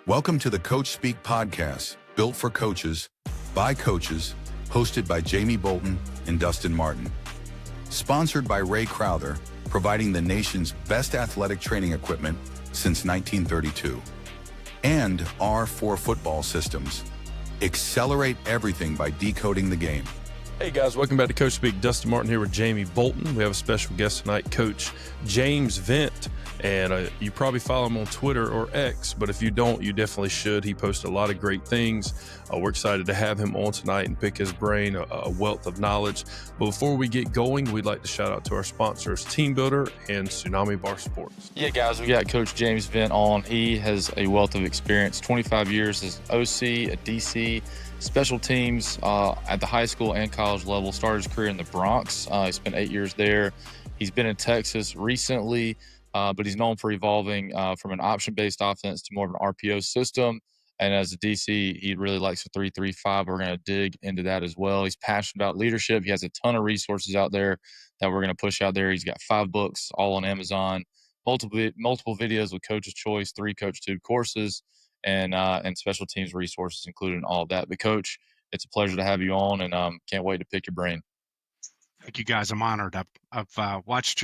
Welcome to the CoachSpeak podcast, built for coaches, by coaches, hosted by Jamie Bolton and Dustin Martin. Sponsored by Ray Crowther, providing the nation's best athletic training equipment since 1932. And R4 Football Systems. Accelerate everything by decoding the game. Hey guys, welcome back to CoachSpeak. Dustin Martin here with Jamie Bolton. We have a special guest tonight, Coach James Vint. And you probably follow him on Twitter or X, but if you don't, you definitely should. He posts a lot of great things. We're excited to have him on tonight and pick his brain, a wealth of knowledge. But before we get going, we'd like to shout out to our sponsors, Team Builder and Tsunami Bar Sports. Yeah, guys, we got Coach James Vint on. He has a wealth of experience, 25 years as OC, a DC, special teams at the high school and college level. Started his career in the Bronx. He spent 8 years there. He's been in Texas recently. But he's known for evolving from an option-based offense to more of an RPO system. And as a DC, he really likes a 3-3-5. We're going to dig into that as well. He's passionate about leadership. He has a ton of resources out there that we're going to push out there. He's got 5 books, all on Amazon, multiple videos with Coach's Choice, 3 Coach Tube courses, and special teams resources, including all of that. But, Coach, it's a pleasure to have you on, and can't wait to pick your brain. Thank you, guys. I'm honored. I've watched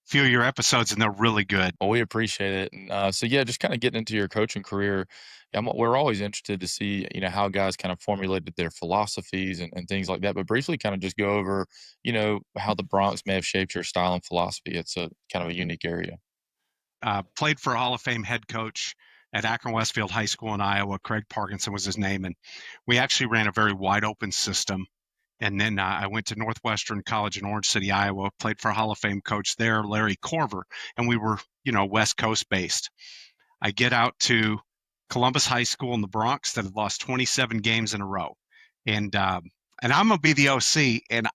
few of your episodes, and they're really good. Well, we appreciate it. And so, just kind of getting into your coaching career, we're always interested to see, how guys kind of formulated their philosophies and things like that. But briefly kind of just go over, how the Bronx may have shaped your style and philosophy. It's a kind of a unique area. Played for a Hall of Fame head coach at Akron Westfield High School in Iowa. Craig Parkinson was his name. And we actually ran a very wide open system. And then I went to Northwestern College in Orange City, Iowa, played for a Hall of Fame coach there, Larry Corver, and we were, West Coast based. I get out to Columbus High School in the Bronx that had lost 27 games in a row. And I'm going to be the OC, and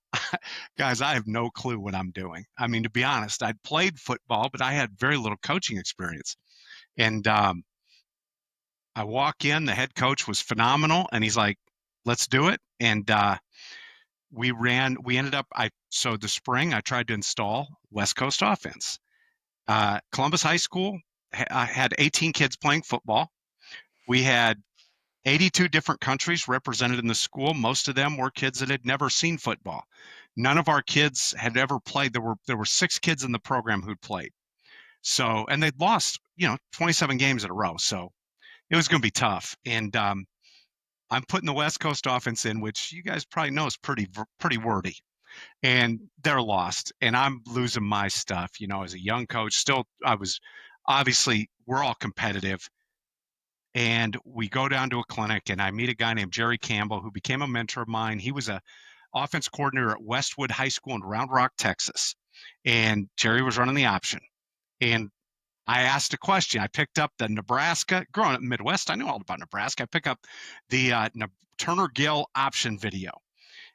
guys, I have no clue what I'm doing. I mean, to be honest, I'd played football, but I had very little coaching experience. And I walk in, the head coach was phenomenal, and he's like, let's do it. And so the spring I tried to install West Coast offense. Columbus High School had 18 kids playing football. We had 82 different countries represented in the school. Most of them were kids that had never seen football. None of our kids had ever played. There were 6 kids in the program who'd played. So, and they'd lost, 27 games in a row. So it was going to be tough. And, I'm putting the West Coast offense in, which you guys probably know is pretty wordy, and they're lost. And I'm losing my stuff, as a young coach. We're all competitive. And we go down to a clinic, and I meet a guy named Jerry Campbell, who became a mentor of mine. He was a offense coordinator at Westwood High School in Round Rock, Texas. And Jerry was running the option. And I asked a question. I picked up the Nebraska, growing up in the Midwest, I knew all about Nebraska. I pick up the Turner Gill option video.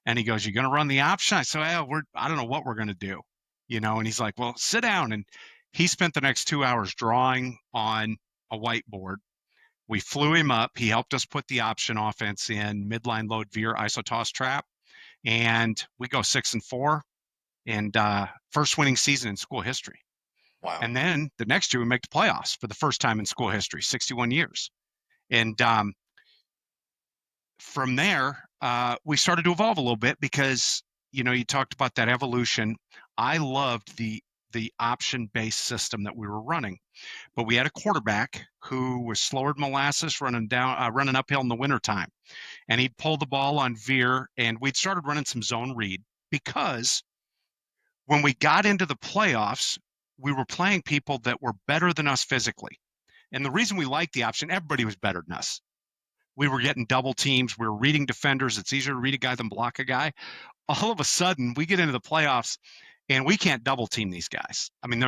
And he goes, "You're going to run the option?" I said, I don't know what we're going to do. And he's like, "Well, sit down." And he spent the next 2 hours drawing on a whiteboard. We flew him up. He helped us put the option offense in, midline load veer, isotoss trap. And we go 6-4 and first winning season in school history. Wow. And then the next year we make the playoffs for the first time in school history, 61 years. And from there, we started to evolve a little bit because, you talked about that evolution. I loved the option-based system that we were running. But we had a quarterback who was slower than molasses running uphill in the wintertime. And he'd pull the ball on veer, and we'd started running some zone read because when we got into the playoffs, we were playing people that were better than us physically. And the reason we liked the option, everybody was better than us. We were getting double teams. We were reading defenders. It's easier to read a guy than block a guy. All of a sudden, we get into the playoffs, and we can't double team these guys. I mean,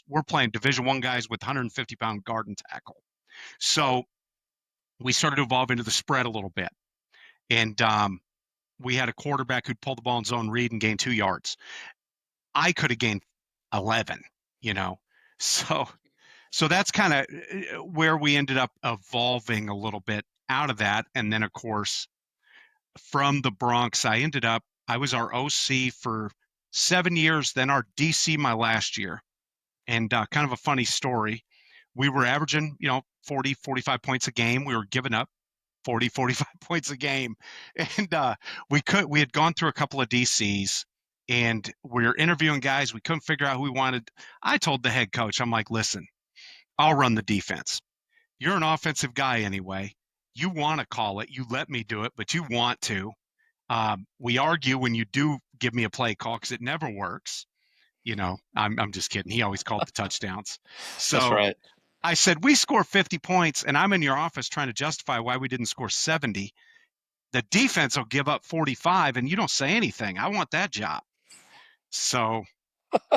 we're playing Division I guys with 150-pound guard and tackle. So we started to evolve into the spread a little bit. And we had a quarterback who'd pull the ball in zone read and gain 2 yards. I could have gained 11. So that's kind of where we ended up evolving a little bit out of that. And then, of course, from the Bronx, I was our OC for 7 years, then our DC my last year. And kind of a funny story, we were averaging, 40, 45 points a game. We were giving up 40, 45 points a game. And we had gone through a couple of DCs and we were interviewing guys. We couldn't figure out who we wanted. I told the head coach, I'm like, listen, I'll run the defense. You're an offensive guy anyway. You want to call it. You let me do it, but you want to. We argue when you do give me a play call because it never works. I'm just kidding. He always called the touchdowns. That's So right. I said, we score 50 points, and I'm in your office trying to justify why we didn't score 70. The defense will give up 45, and you don't say anything. I want that job. So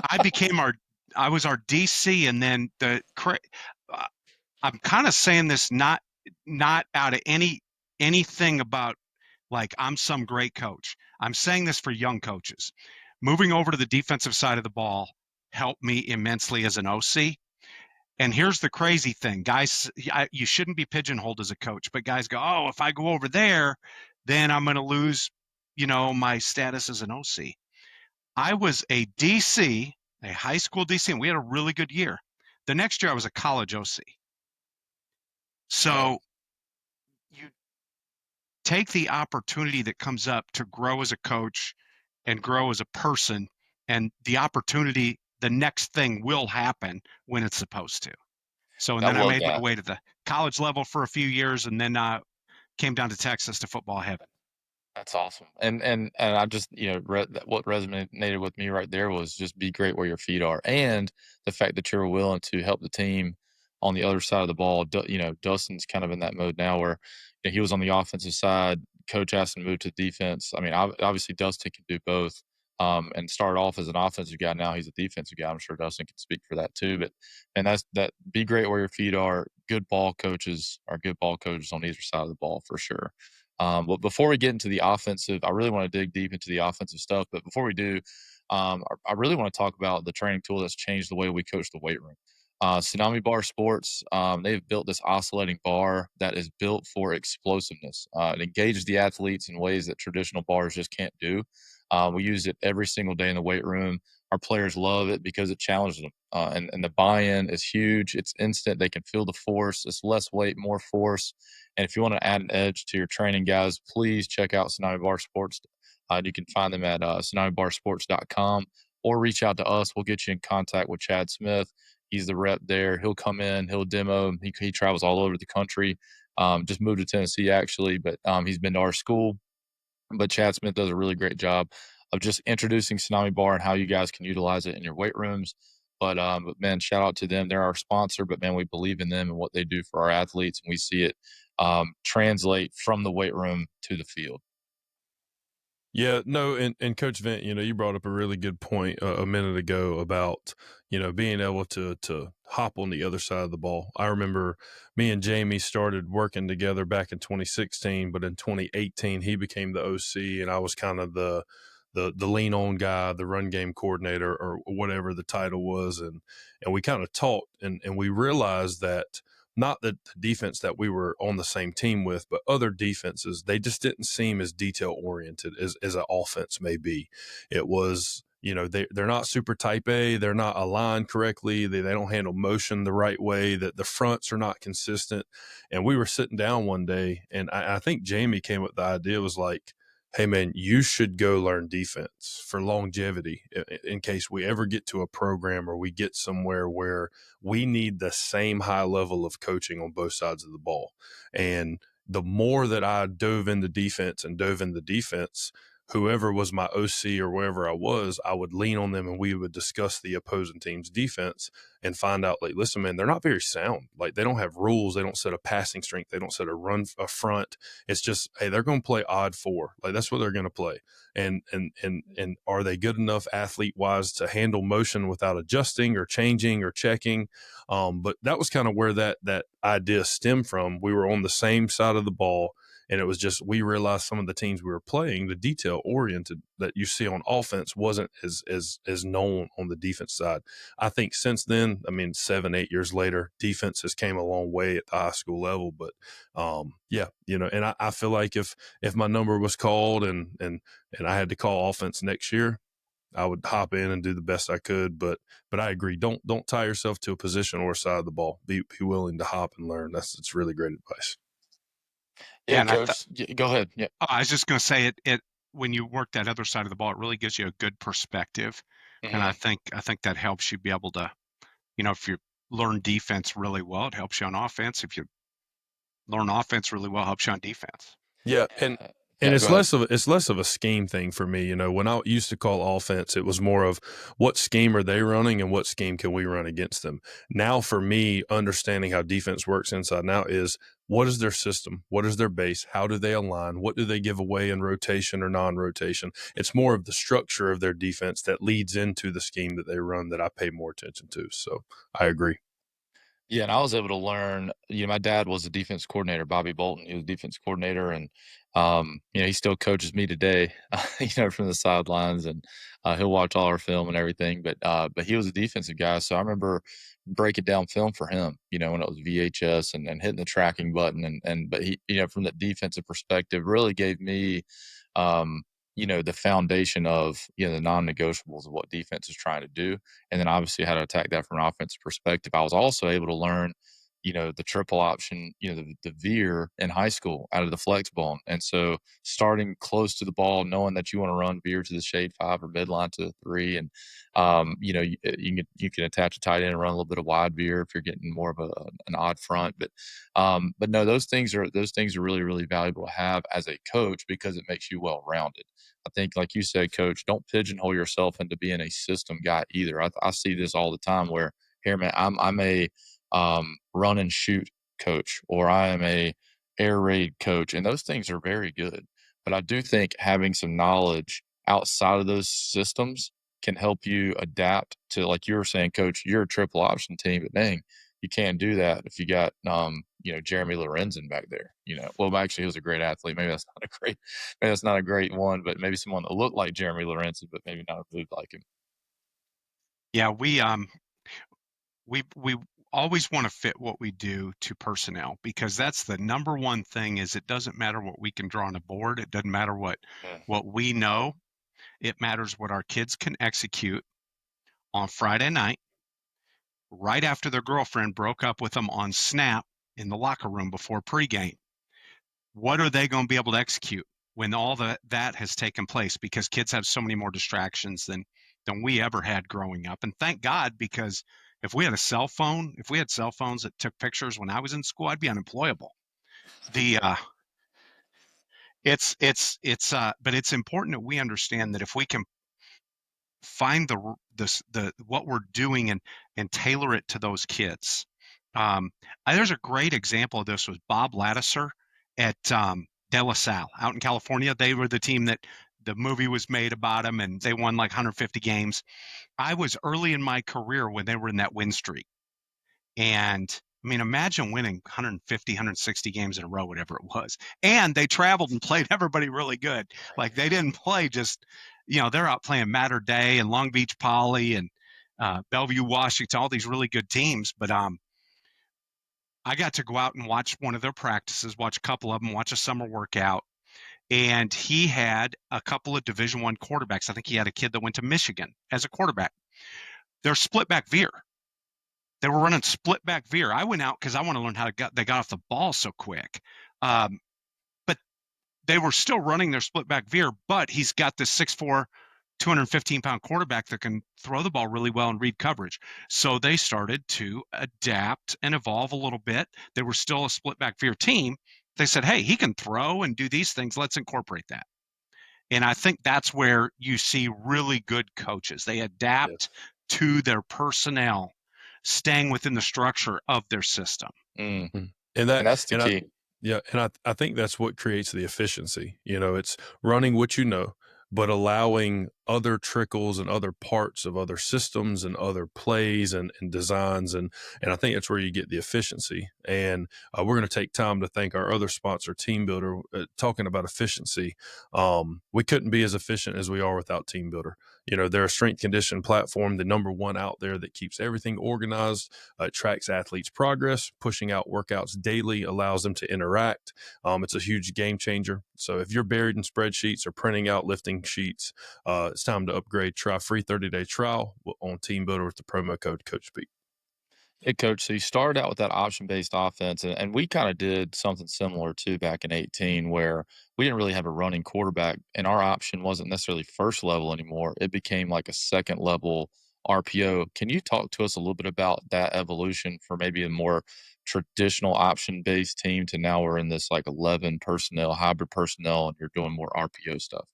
I was our DC, and then I'm kind of saying this not out of anything about like I'm some great coach. I'm saying this for young coaches. Moving over to the defensive side of the ball helped me immensely as an OC. And here's the crazy thing, guys, you shouldn't be pigeonholed as a coach, but guys go, oh, if I go over there, then I'm going to lose, my status as an OC. I was a DC, a high school DC, and we had a really good year. The next year I was a college OC. So you take the opportunity that comes up to grow as a coach and grow as a person, and the next thing will happen when it's supposed to. So, and I then I love made my that. way to the college level for a few years, and then came down to Texas to football heaven. That's awesome. And I just, what resonated with me right there was just be great where your feet are, and the fact that you're willing to help the team on the other side of the ball. Dustin's kind of in that mode now where he was on the offensive side. Coach asked him to move to defense. I mean, obviously Dustin can do both. And started off as an offensive guy. Now he's a defensive guy. I'm sure Dustin can speak for that too. And that's that. Be great where your feet are. Good ball coaches are good ball coaches on either side of the ball for sure. But before we get into the offensive, I really want to dig deep into the offensive stuff. But before we do, I really want to talk about the training tool that's changed the way we coach the weight room. Tsunami Bar Sports, they've built this oscillating bar that is built for explosiveness. It engages the athletes in ways that traditional bars just can't do. We use it every single day in the weight room. Our players love it because it challenges them. And the buy-in is huge. It's instant. They can feel the force. It's less weight, more force. And if you want to add an edge to your training, guys, please check out Tsunami Bar Sports. You can find them at tsunamibarsports.com or reach out to us. We'll get you in contact with Chad Smith. He's the rep there. He'll come in. He'll demo. He travels all over the country. Just moved to Tennessee, actually, but he's been to our school. But Chad Smith does a really great job of just introducing Tsunami Bar and how you guys can utilize it in your weight rooms. But man, shout out to them. They're our sponsor, but man, we believe in them and what they do for our athletes, and we see it translate from the weight room to the field. Yeah, no, and Coach Vint, you brought up a really good point a minute ago about, being able to hop on the other side of the ball. I remember me and Jamie started working together back in 2016, but in 2018 he became the OC and I was kind of the lean on guy, the run game coordinator or whatever the title was, and we kind of talked and we realized that not that the defense that we were on the same team with, but other defenses, they just didn't seem as detail oriented as an offense may be. It was, they're not super type A. They're not aligned correctly. They don't handle motion the right way, that the fronts are not consistent. And we were sitting down one day and I think Jamie came up with the idea, was like, hey man, you should go learn defense for longevity in case we ever get to a program or we get somewhere where we need the same high level of coaching on both sides of the ball. And the more that I dove into defense, whoever was my OC or wherever I was, I would lean on them and we would discuss the opposing team's defense and find out, like, listen, man, they're not very sound. Like, they don't have rules. They don't set a passing strength. They don't set a front. It's just, hey, they're going to play odd four. Like, that's what they're going to play. And are they good enough athlete wise to handle motion without adjusting or changing or checking? But that was kind of where that idea stemmed from. We were on the same side of the ball. And it was just, we realized some of the teams we were playing, the detail oriented that you see on offense wasn't as known on the defense side. I think since then, 7-8 years later, defense has came a long way at the high school level. But and I feel like if my number was called and I had to call offense next year, I would hop in and do the best I could. But I agree. Don't tie yourself to a position or side of the ball. Be willing to hop and learn. It's really great advice. Yeah, And Coach. Go ahead. Yeah. I was just going to say it when you work that other side of the ball, it really gives you a good perspective, and I Mhm. think that helps you be able to, if you learn defense really well, it helps you on offense. If you learn offense really well, it helps you on defense. Yeah, and Yeah, go ahead. it's less of a scheme thing for me. When I used to call offense, it was more of what scheme are they running and what scheme can we run against them. Now, for me, understanding how defense works inside and out is what is their system, what is their base, how do they align, what do they give away in rotation or non-rotation. It's more of the structure of their defense that leads into the scheme that they run that I pay more attention to. So I agree. Yeah, and I was able to learn, my dad was a defense coordinator, Bobby Bolton. He was a defense coordinator, and he still coaches me today, from the sidelines, and he'll watch all our film and everything. But he was a defensive guy, so I remember breaking down film for him, when it was VHS and hitting the tracking button, but he, from the defensive perspective, really gave me, the foundation of the non-negotiables of what defense is trying to do, and then obviously how to attack that from an offensive perspective. I was also able to learn, the triple option, the veer in high school out of the flex ball. And so starting close to the ball, knowing that you want to run veer to the shade 5 or midline to the 3. And, you can attach a tight end and run a little bit of wide veer if you're getting more of an odd front. But no, those things are really, really valuable to have as a coach because it makes you well-rounded. I think, like you said, Coach, don't pigeonhole yourself into being a system guy either. I see this all the time where, here, man, I'm a run and shoot coach, or I am a air raid coach, and those things are very good. But I do think having some knowledge outside of those systems can help you adapt to, like you were saying, Coach, you're a triple option team, but dang, you can't do that if you got Jeremy Lorenzen back there. Well, actually, he was a great athlete. Maybe that's not a great one, but maybe someone that looked like Jeremy Lorenzen, but maybe not moved like him. Yeah, we always want to fit what we do to personnel, because that's the number one thing. Is it doesn't matter what we can draw on a board. It doesn't matter what we know. It matters what our kids can execute on Friday night, right after their girlfriend broke up with them on snap in the locker room before pregame. What are they going to be able to execute when all that has taken place? Because kids have so many more distractions than we ever had growing up. And thank God, because if we had cell phones that took pictures when I was in school, I'd be unemployable. But it's important that we understand that if we can find the what we're doing and tailor it to those kids. There's a great example of this with Bob Lattiser at De La Salle out in California. They were the team that the movie was made about them, and they won like 150 games. I was early in my career when they were in that win streak. And I mean, imagine winning 150, 160 games in a row, whatever it was. And they traveled and played everybody really good. Like, they didn't play just, they're out playing Mater Day and Long Beach Poly and Bellevue, Washington, all these really good teams. But I got to go out and watch one of their practices, watch a couple of them, watch a summer workout. And he had a couple of Division I quarterbacks. I think he had a kid that went to Michigan as a quarterback. They're split back veer. They were running split back veer. I went out because I want to learn how they got off the ball so quick. But they were still running their split back veer, but he's got this 6'4", 215-pound quarterback that can throw the ball really well and read coverage. So they started to adapt and evolve a little bit. They were still a split back veer team. They said, hey, he can throw and do these things. Let's incorporate that. And I think that's where you see really good coaches. They adapt to their personnel, staying within the structure of their system. And And that's the key. And I think that's what creates the efficiency. It's running what you know, but allowing other trickles and other parts of other systems and other plays and designs. And I think that's where you get the efficiency. And we're going to take time to thank our other sponsor, Team Builder. Talking about efficiency, we couldn't be as efficient as we are without Team Builder. They're a strength conditioning platform, the number one out there that keeps everything organized, tracks athletes' progress, pushing out workouts daily, allows them to interact. It's a huge game changer. So if you're buried in spreadsheets or printing out lifting sheets, it's time to upgrade. Try free 30-day trial on Team Builder with the promo code CoachSpeak. Hey, Coach, so you started out with that option-based offense, and we kind of did something similar too back in 18, where we didn't really have a running quarterback, and our option wasn't necessarily first level anymore. It became like a second level RPO. Can you talk to us a little bit about that evolution for maybe a more traditional option-based team to now we're in this like 11 personnel, hybrid personnel, and you're doing more RPO stuff?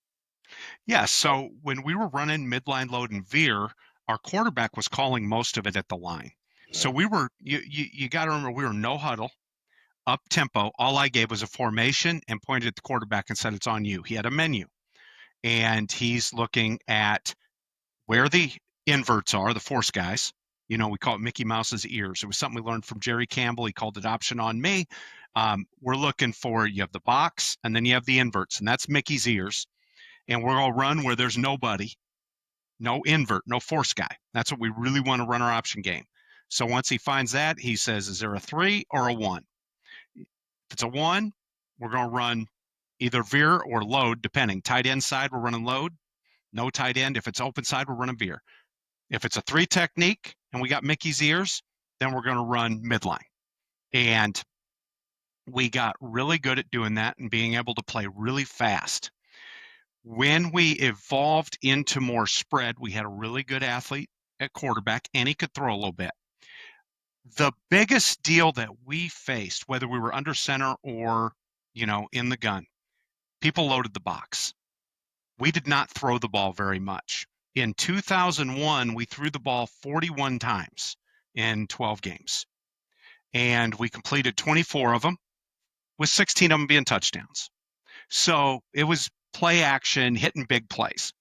Yeah, so when we were running midline load and veer, our quarterback was calling most of it at the line. So we were you got to remember we were no huddle, up tempo. All I gave was a formation and pointed at the quarterback and said it's on you. He had a menu and he's looking at where the inverts are, the force guys. You know, we call it Mickey Mouse's ears. It was something we learned from Jerry Campbell. He called it option on me. We're looking for, you have the box and then you have the inverts, and that's Mickey's ears. And we're going to run where there's nobody, no invert, no force guy. That's what we really want to run our option game. So once he finds that, he says, is there a 3 or a 1? If it's a 1, we're going to run either veer or load, depending. Tight end side, we're running load. No tight end. If it's open side, we're running veer. If it's a 3 technique and we got Mickey's ears, then we're going to run midline. And we got really good at doing that and being able to play really fast. When we evolved into more spread, we had a really good athlete at quarterback, and he could throw a little bit. The biggest deal that we faced, whether we were under center or, in the gun, people loaded the box. We did not throw the ball very much. In 2001, we threw the ball 41 times in 12 games, and we completed 24 of them, with 16 of them being touchdowns. So it was play action, hitting big plays.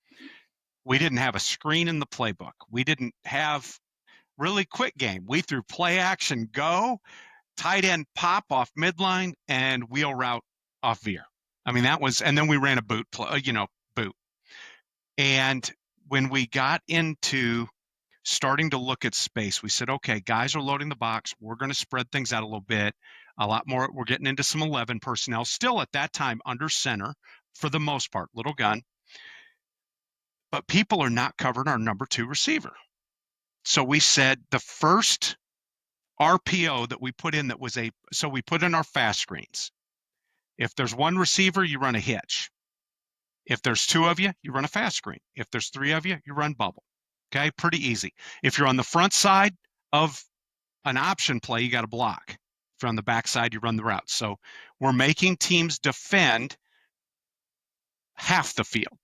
We didn't have a screen in the playbook. We didn't have really quick game. We threw play action, go, tight end pop off midline, and wheel route off veer. I mean, that was, and then we ran a boot, boot. And when we got into starting to look at space, we said, okay, guys are loading the box. We're going to spread things out a little bit, a lot more. We're getting into some 11 personnel, still at that time under center for the most part, little gun. But people are not covering our number 2 receiver. So we said the first RPO that we put in so we put in our fast screens. If there's 1 receiver, you run a hitch. If there's 2 of you, you run a fast screen. If there's 3 of you, you run bubble. Okay, pretty easy. If you're on the front side of an option play, you got to block. If you're on the back side, you run the route. So we're making teams defend half the field.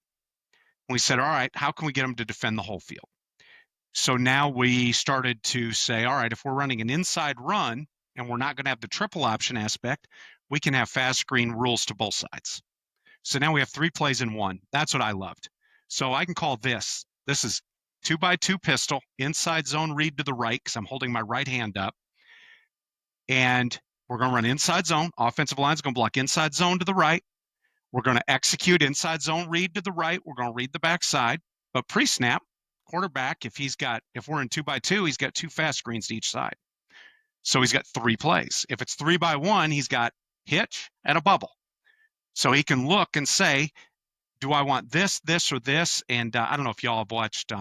We said, all right, how can we get them to defend the whole field? So now we started to say, all right, if we're running an inside run and we're not going to have the triple option aspect, we can have fast screen rules to both sides. So now we have 3 plays in 1. That's what I loved. So I can call this is 2x2 pistol, inside zone read to the right, because I'm holding my right hand up. And we're going to run inside zone. Offensive line's going to block inside zone to the right. We're going to execute inside zone read to the right. We're going to read the backside. But pre-snap, quarterback, if we're in 2x2, he's got 2 fast screens to each side. So he's got 3 plays. If it's 3x1, he's got hitch and a bubble. So he can look and say, do I want this, or this? And I don't know if y'all have watched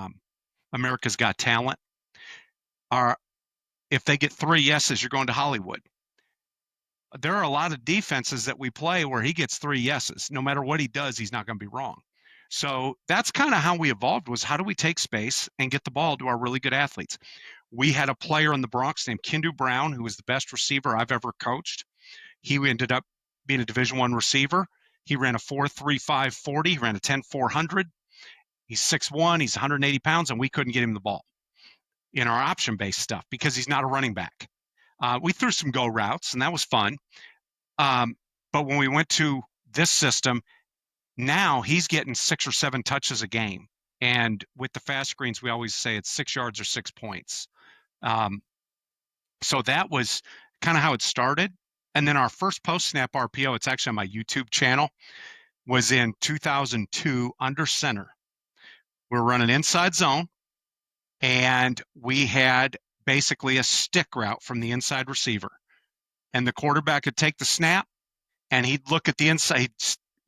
America's Got Talent. If they get 3 yeses, you're going to Hollywood. There are a lot of defenses that we play where he gets 3 yeses. No matter what he does, he's not going to be wrong. So that's kind of how we evolved, was how do we take space and get the ball to our really good athletes? We had a player in the Bronx named Kendu Brown, who was the best receiver I've ever coached. He ended up being a Division I receiver. He ran a 4.35 40. He ran a 10 400. He's 6'1". He's 180 pounds, and we couldn't get him the ball in our option-based stuff because he's not a running back. We threw some go routes, and that was fun. But when we went to this system, now he's getting 6 or 7 touches a game. And with the fast screens, we always say it's 6 yards or 6 points. So that was kind of how it started. And then our first post-snap RPO, it's actually on my YouTube channel, was in 2002 under center. We were running inside zone, and we had basically a stick route from the inside receiver. And the quarterback would take the snap, and he'd look at the inside,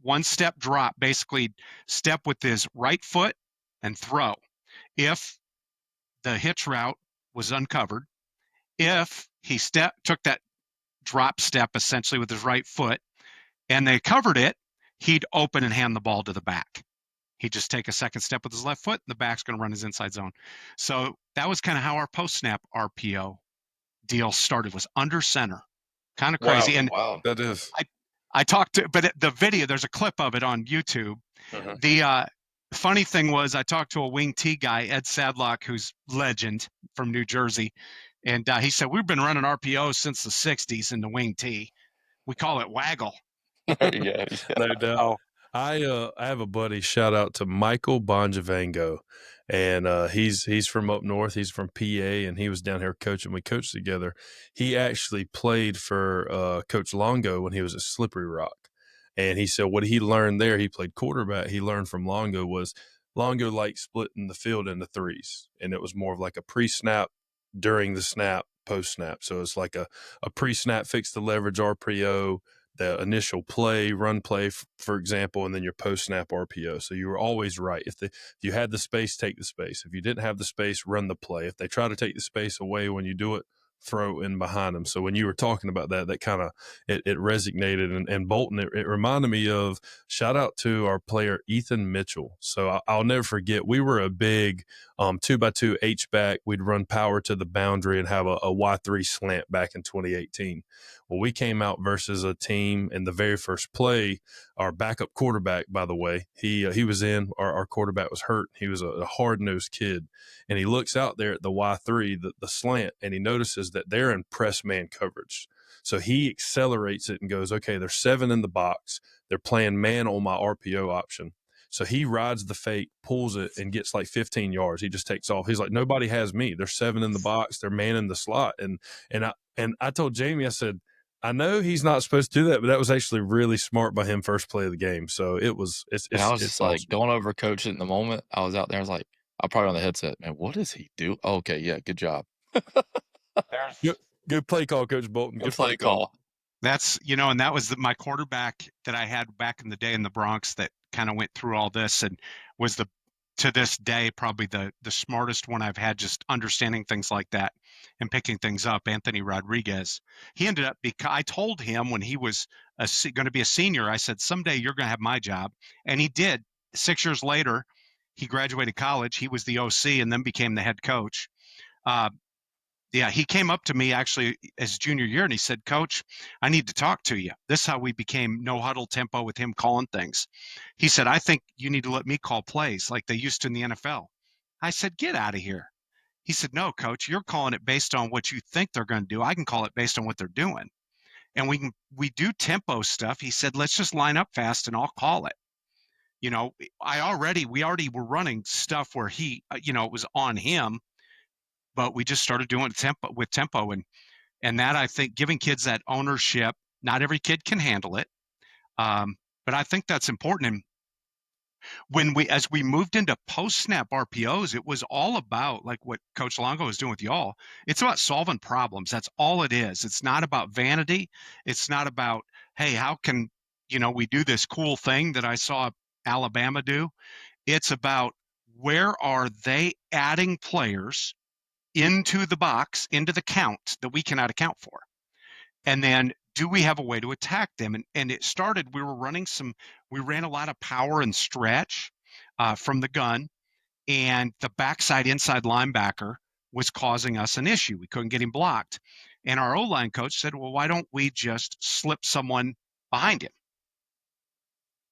1 step drop, basically step with his right foot and throw. If the hitch route was uncovered, if he took that drop step essentially with his right foot and they covered it, he'd open and hand the ball to the back. He'd just take a second step with his left foot, and the back's going to run his inside zone. So that was kind of how our post-snap RPO deal started, was under center. Kind of crazy. And Wow. That is. I talked to, but the video, there's a clip of it on YouTube. Mhm. The funny thing was I talked to a wing T guy, Ed Sadlock, who's legend from New Jersey. And he said, we've been running RPOs since the 60s in the wing T. We call it waggle. Yeah. No doubt. Oh, I have a buddy. Shout out to Michael Bonjavango, and he's from up north. He's from PA, and he was down here coaching. We coached together. He actually played for Coach Longo when he was at Slippery Rock, and he said what he learned there. He played quarterback. He learned from Longo was Longo liked splitting the field into threes, and it was more of like a pre-snap, during the snap, post-snap. So it's like a pre-snap fix the leverage RPO, the initial play, run play, for example, and then your post-snap RPO. So you were always right. If you had the space, take the space. If you didn't have the space, run the play. If they try to take the space away when you do it, throw in behind them. So when you were talking about that kind of, it resonated. And Bolton, it reminded me of, shout out to our player, Ethan Mitchell. So I'll never forget, we were a big 2x2 H-back. We'd run power to the boundary and have a Y3 slant back in 2018. Well, we came out versus a team in the very first play. Our backup quarterback, by the way, he was in. Our quarterback was hurt. He was a hard-nosed kid, and he looks out there at the Y3, the slant, and he notices that they're in press man coverage. So he accelerates it and goes, okay, there's 7 in the box. They're playing man on my RPO option. So he rides the fake, pulls it, and gets like 15 yards. He just takes off. He's like, nobody has me. There's 7 in the box. They're manning the slot. And I told Jamie, I said, I know he's not supposed to do that, but that was actually really smart by him first play of the game. So it was. And I was just like awesome. going over coach in the moment. I was out there. I was like, I probably on the headset, man. What does he do? Oh, okay, yeah, good job. Good play call, Coach Bolton. Good play call. that's, and that was my quarterback that I had back in the day in the Bronx that kind of went through all this and was to this day, probably the smartest one I've had, just understanding things like that and picking things up. Anthony Rodriguez. He ended up, because I told him when he was going to be a senior, I said, someday you're going to have my job. And he did. 6 years later, he graduated college. He was the OC and then became the head coach. Yeah, he came up to me actually his junior year and he said, Coach, I need to talk to you. This is how we became no huddle tempo with him calling things. He said, I think you need to let me call plays like they used to in the NFL. I said, get out of here. He said, no, Coach, you're calling it based on what you think they're going to do. I can call it based on what they're doing. And we do tempo stuff. He said, let's just line up fast and I'll call it. We already were running stuff where he, it was on him. But we just started doing tempo and that, I think, giving kids that ownership. Not every kid can handle it, but I think that's important. And as we moved into post snap RPOs, it was all about like what Coach Longo was doing with y'all. It's about solving problems. That's all it is. It's not about vanity. It's not about, hey, how can we do this cool thing that I saw Alabama do? It's about, where are they adding players into the box, into the count that we cannot account for? And then do we have a way to attack them? And it started, we ran a lot of power and stretch from the gun, and the backside inside linebacker was causing us an issue. We couldn't get him blocked. And our O-line coach said, well, why don't we just slip someone behind him?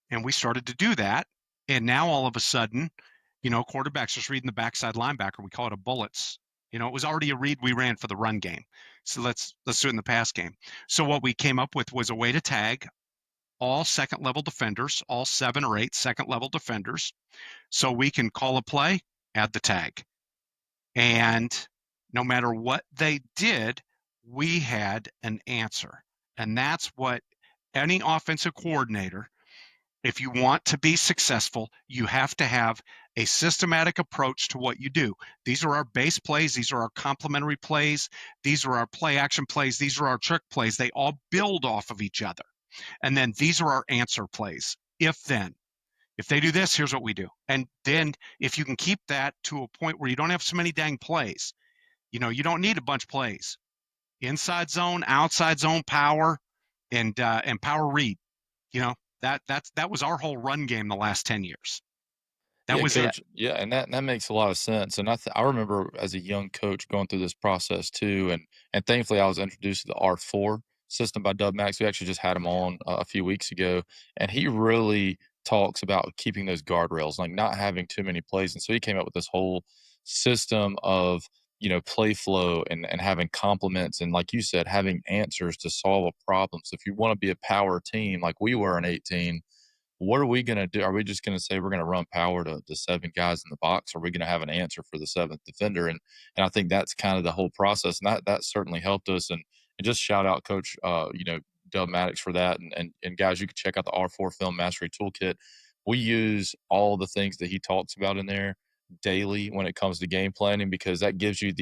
And we started to do that. And now all of a sudden, quarterback's just reading the backside linebacker. We call it a bullets. It was already a read we ran for the run game. So let's do it in the pass game. So what we came up with was a way to tag all second level defenders, all 7 or 8 second level defenders. So we can call a play, add the tag. And no matter what they did, we had an answer. And that's what any offensive coordinator, if you want to be successful, you have to have a systematic approach to what you do. These are our base plays. These are our complementary plays. These are our play action plays. These are our trick plays. They all build off of each other. And then these are our answer plays. If then If they do this, here's what we do. And then if you can keep that to a point where you don't have so many dang plays, you don't need a bunch of plays. Inside zone, outside zone, power, and power read. That was our whole run game the last 10 years. That Yeah, was it. coach. Yeah, and that makes a lot of sense. And I remember as a young coach going through this process too, and thankfully I was introduced to the R4 system by Dub Max. We actually just had him on a few weeks ago, and he really talks about keeping those guardrails, like not having too many plays. And so he came up with this whole system of play flow and having complements and, like you said, having answers to solve a problem. So if you want to be a power team like we were in 18, what are we going to do? Are we just going to say we're going to run power to seven guys in the box? Or are we going to have an answer for the seventh defender? And I think that's kind of the whole process. And that certainly helped us. And just shout out Coach, Dub Maddox for that. And guys, you can check out the R4 Film Mastery Toolkit. We use all the things that he talks about in there daily when it comes to game planning, because that gives you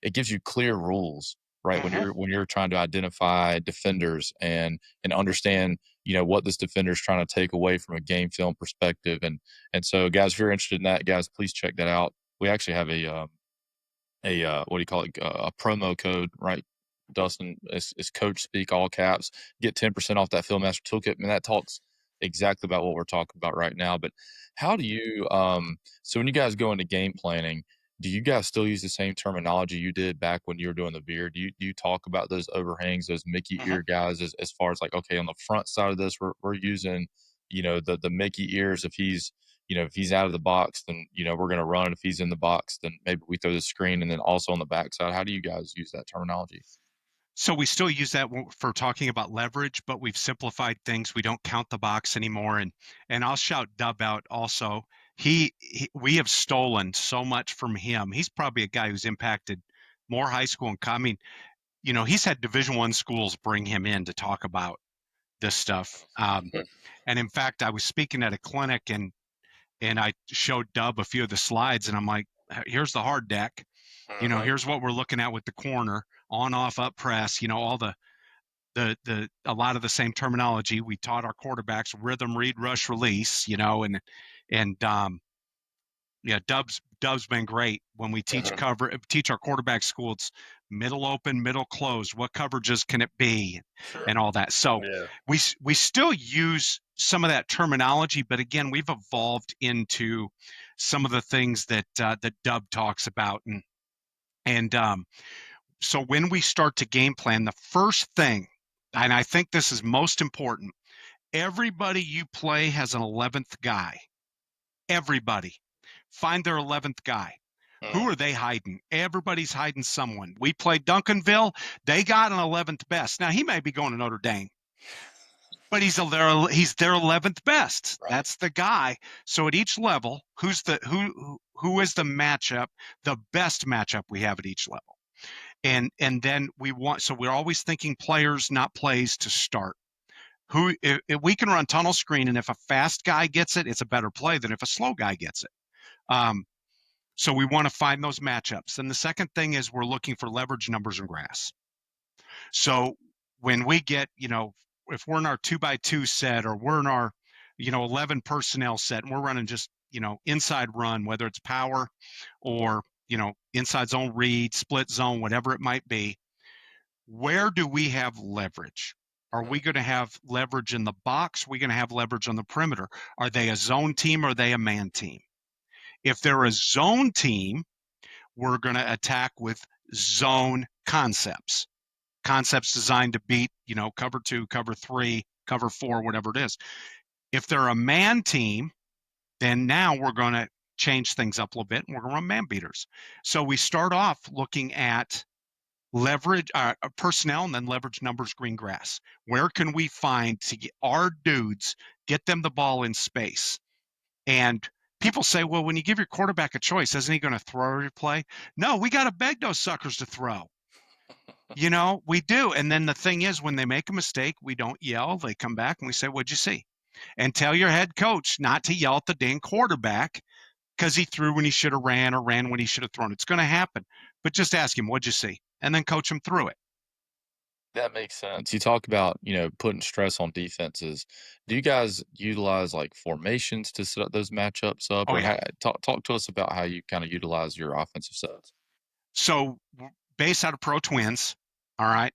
it gives you clear rules, right? When you're trying to identify defenders and understand what this defender is trying to take away from a game film perspective. And so, guys, if you're interested in that, guys, please check that out. We actually have a what do you call it, a promo code, right, Dustin? It's CoachSpeak, all caps. Get 10% off that Film Master Toolkit. And that talks exactly about what we're talking about right now. But how do you so when you guys go into game planning, do you guys still use the same terminology you did back when you were doing the veer? Do you talk about those overhangs, those Mickey ear guys, as far as like, okay, on the front side of this, we're using, the Mickey ears. If he's out of the box, then, we're going to run. If he's in the box, then maybe we throw the screen. And then also on the backside, how do you guys use that terminology? So we still use that for talking about leverage, but we've simplified things. We don't count the box anymore. And I'll shout Dub out also. We have stolen so much from him. He's probably a guy who's impacted more high school and I mean, he's had Division I schools bring him in to talk about this stuff. And in fact, I was speaking at a clinic and I showed Dub a few of the slides, and I'm like, here's the hard deck. Here's what we're looking at with the corner, on, off, up, press. All the a lot of the same terminology we taught our quarterbacks: rhythm, read, rush, release. And yeah, Dub's been great when we teach our quarterback school. It's middle open, middle closed. What coverages can it be, and all that. So we still use some of that terminology, but again, we've evolved into some of the things that Dub talks about, and so when we start to game plan, the first thing, and I think this is most important, everybody you play has an 11th guy. Everybody. Find their 11th guy. Who are they hiding? Everybody's hiding someone. We played Duncanville. They got an 11th best. Now, he may be going to Notre Dame, but he's their 11th best. Right. That's the guy. So at each level, who is the matchup, the best matchup we have at each level? And then we're always thinking players, not plays to start. If we can run tunnel screen, and if a fast guy gets it, it's a better play than if a slow guy gets it. So we want to find those matchups. And the second thing is we're looking for leverage numbers in grass. So when we get, if we're in our 2x2 set, or we're in our, 11 personnel set, and we're running just, inside run, whether it's power or, inside zone read, split zone, whatever it might be, where do we have leverage? Are we going to have leverage in the box? Are we going to have leverage on the perimeter? Are they a zone team or are they a man team? If they're a zone team, we're going to attack with zone concepts designed to beat, cover 2, cover 3, cover 4, whatever it is. If they're a man team, then now we're going to change things up a little bit, and we're going to run man beaters. So we start off looking at leverage personnel, and then leverage numbers, green grass. Where can we find to get our dudes, get them the ball in space? And people say, well, when you give your quarterback a choice, isn't he going to throw every play? No, we got to beg those suckers to throw. We do. And then the thing is, when they make a mistake, we don't yell. They come back and we say, what'd you see? And tell your head coach not to yell at the dang quarterback because he threw when he should have ran, or ran when he should have thrown. It's going to happen. But just ask him, what'd you see? And then coach him through it. That makes sense. You talk about, putting stress on defenses. Do you guys utilize like formations to set up those matchups up, Oh or yeah. talk to us about how you kind of utilize your offensive sets? So based out of Pro Twins, all right.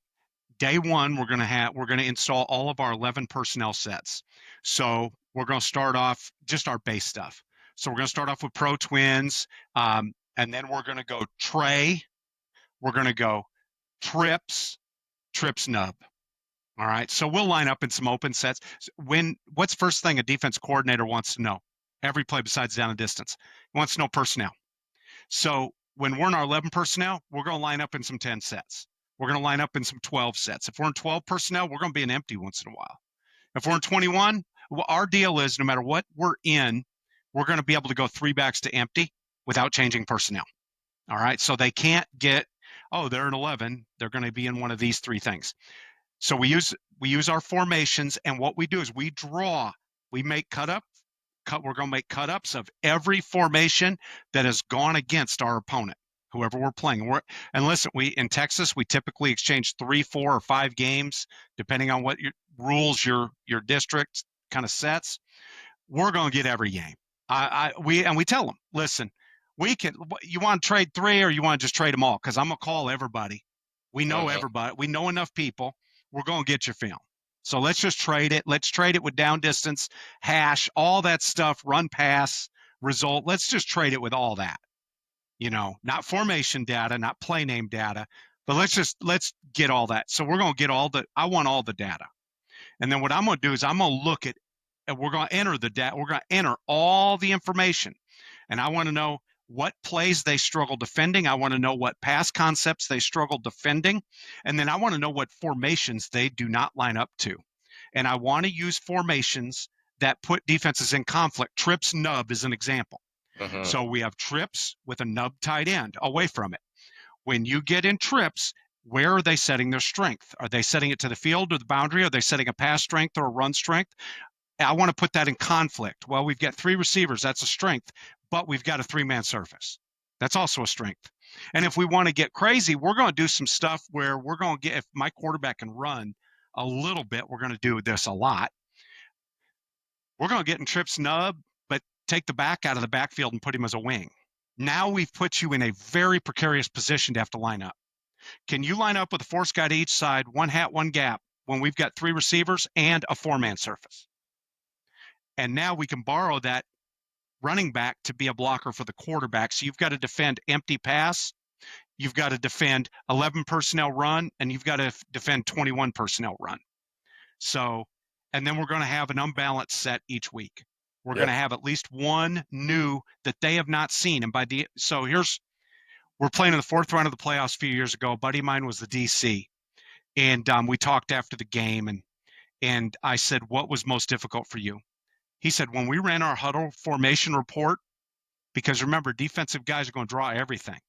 Day one, we're gonna install all of our 11 personnel sets. So we're gonna start off just our base stuff. So we're gonna start off with Pro Twins, and then we're gonna go tray. We're gonna go trips nub. All right. So we'll line up in some open sets. What's first thing a defense coordinator wants to know? Every play besides down and distance. He wants to know personnel. So when we're in our 11 personnel, we're going to line up in some 10 sets. We're going to line up in some 12 sets. If we're in 12 personnel, we're going to be an empty once in a while. If we're in 21, well, our deal is no matter what we're in, we're going to be able to go three backs to empty without changing personnel. All right. So they can't get, oh, they're in 11. They're going to be in one of these three things. So we use our formations, and what we do is we draw. We make we're going to make cut ups of every formation that has gone against our opponent, whoever we're playing. And listen, in Texas, we typically exchange 3, 4, or 5 games, depending on what rules your district kind of sets. We're going to get every game. We tell them, listen, you want to trade 3 or you want to just trade them all? Because I'm going to call everybody. We know everybody. We know enough people. We're going to get your film. So let's just trade it. Let's trade it with down distance, hash, all that stuff, run pass, result. Let's just trade it with all that. Not formation data, not play name data, but let's get all that. So we're going to get I want all the data. And then what I'm going to do is I'm going to look at, and we're going to enter the data. We're going to enter all the information. And I want to know what plays they struggle defending. I want to know what pass concepts they struggle defending. And then I want to know what formations they do not line up to. And I want to use formations that put defenses in conflict. Trips nub is an example. So we have trips with a nub tight end away from it. When you get in trips, where are they setting their strength? Are they setting it to the field or the boundary? Are they setting a pass strength or a run strength? I want to put that in conflict. Well, we've got 3 receivers. That's a strength, but we've got a 3-man surface. That's also a strength. And if we want to get crazy, we're going to do some stuff where we're going to if my quarterback can run a little bit, we're going to do this a lot. We're going to get in trips nub, but take the back out of the backfield and put him as a wing. Now we've put you in a very precarious position to have to line up. Can you line up with a force guy to each side, 1 hat, 1 gap, when we've got 3 receivers and a 4-man surface? And now we can borrow that running back to be a blocker for the quarterback. So you've got to defend empty pass, you've got to defend 11 personnel run, and you've got to defend 21 personnel run. So, and then we're going to have an unbalanced set each week. We're going to have at least one new that they have not seen. And we're playing in the 4th round of the playoffs a few years ago. A buddy of mine was the DC, and we talked after the game, and I said, what was most difficult for you? He said, when we ran our huddle formation report, because remember, defensive guys are going to draw everything.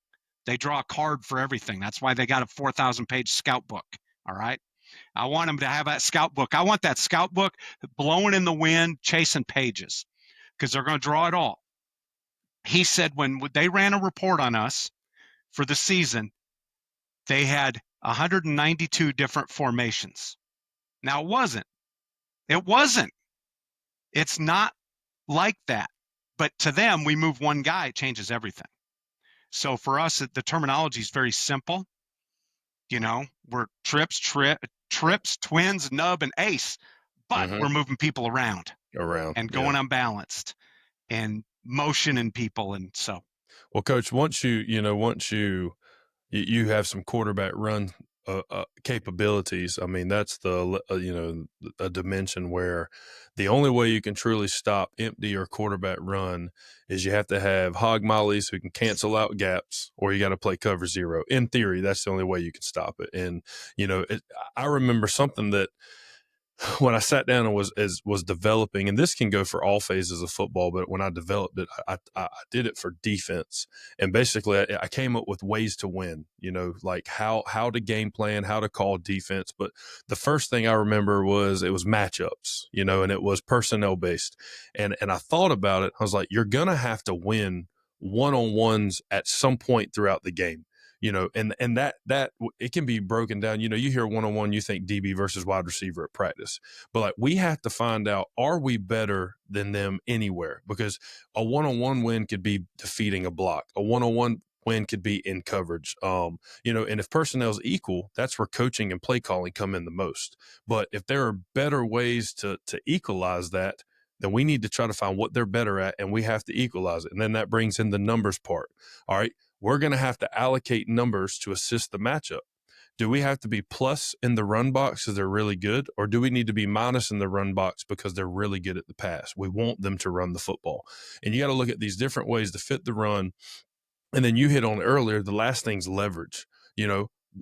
They draw a card for everything. That's why they got a 4,000-page scout book. All right. I want them to have that scout book. I want that scout book blowing in the wind, chasing pages, because they're going to draw it all. He said when they ran a report on us for the season, they had 192 different formations. Now, it wasn't. It's not like that. But to them, we move one guy, it changes everything. So for us, the terminology is very simple. We're trips, twins, nub, and ace, but we're moving people around and going unbalanced and motioning people. And so, well, Coach, once you have some quarterback run capabilities. I mean, that's a dimension where the only way you can truly stop empty or quarterback run is you have to have hog mollies who can cancel out gaps, or you got to play cover 0. In theory, that's the only way you can stop it. And I remember something that when I sat down and was developing, and this can go for all phases of football, but when I developed it, I did it for defense. And basically I came up with ways to win, like how to game plan, how to call defense. But the first thing I remember was it was matchups, and it was personnel based. And I thought about it. I was like, you're going to have to win one-on-ones at some point throughout the game. and that it can be broken down. You hear one-on-one, you think DB versus wide receiver at practice, but like we have to find out, are we better than them anywhere? Because a one-on-one win could be defeating a block. A one-on-one win could be in coverage. And if personnel's equal, that's where coaching and play calling come in the most. But if there are better ways to equalize that, then we need to try to find what they're better at, and we have to equalize it. And then that brings in the numbers part. All right, we're going to have to allocate numbers to assist the matchup. Do we have to be plus in the run box because they're really good, or do we need to be minus in the run box because they're really good at the pass? We want them to run the football. And you got to look at these different ways to fit the run. And then you hit on earlier, the last thing's leverage.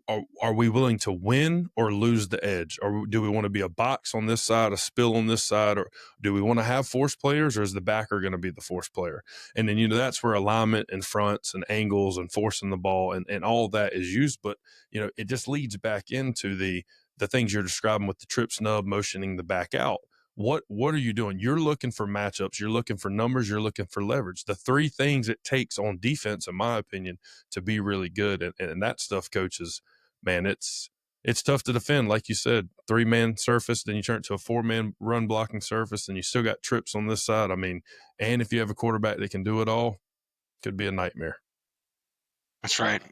Are we willing to win or lose the edge? Or do we want to be a box on this side, a spill on this side, or do we want to have force players, or is the backer going to be the force player? And then, that's where alignment and fronts and angles and forcing the ball and all that is used. But, it just leads back into the things you're describing with the trip snub, motioning the back out. What are you doing? You're looking for matchups. You're looking for numbers. You're looking for leverage. The three things it takes on defense, in my opinion, to be really good. And that stuff, coaches, man, it's tough to defend. Like you said, 3-man surface, then you turn it to a 4-man run blocking surface, and you still got trips on this side. I mean, and if you have a quarterback that can do it all, it could be a nightmare. That's right.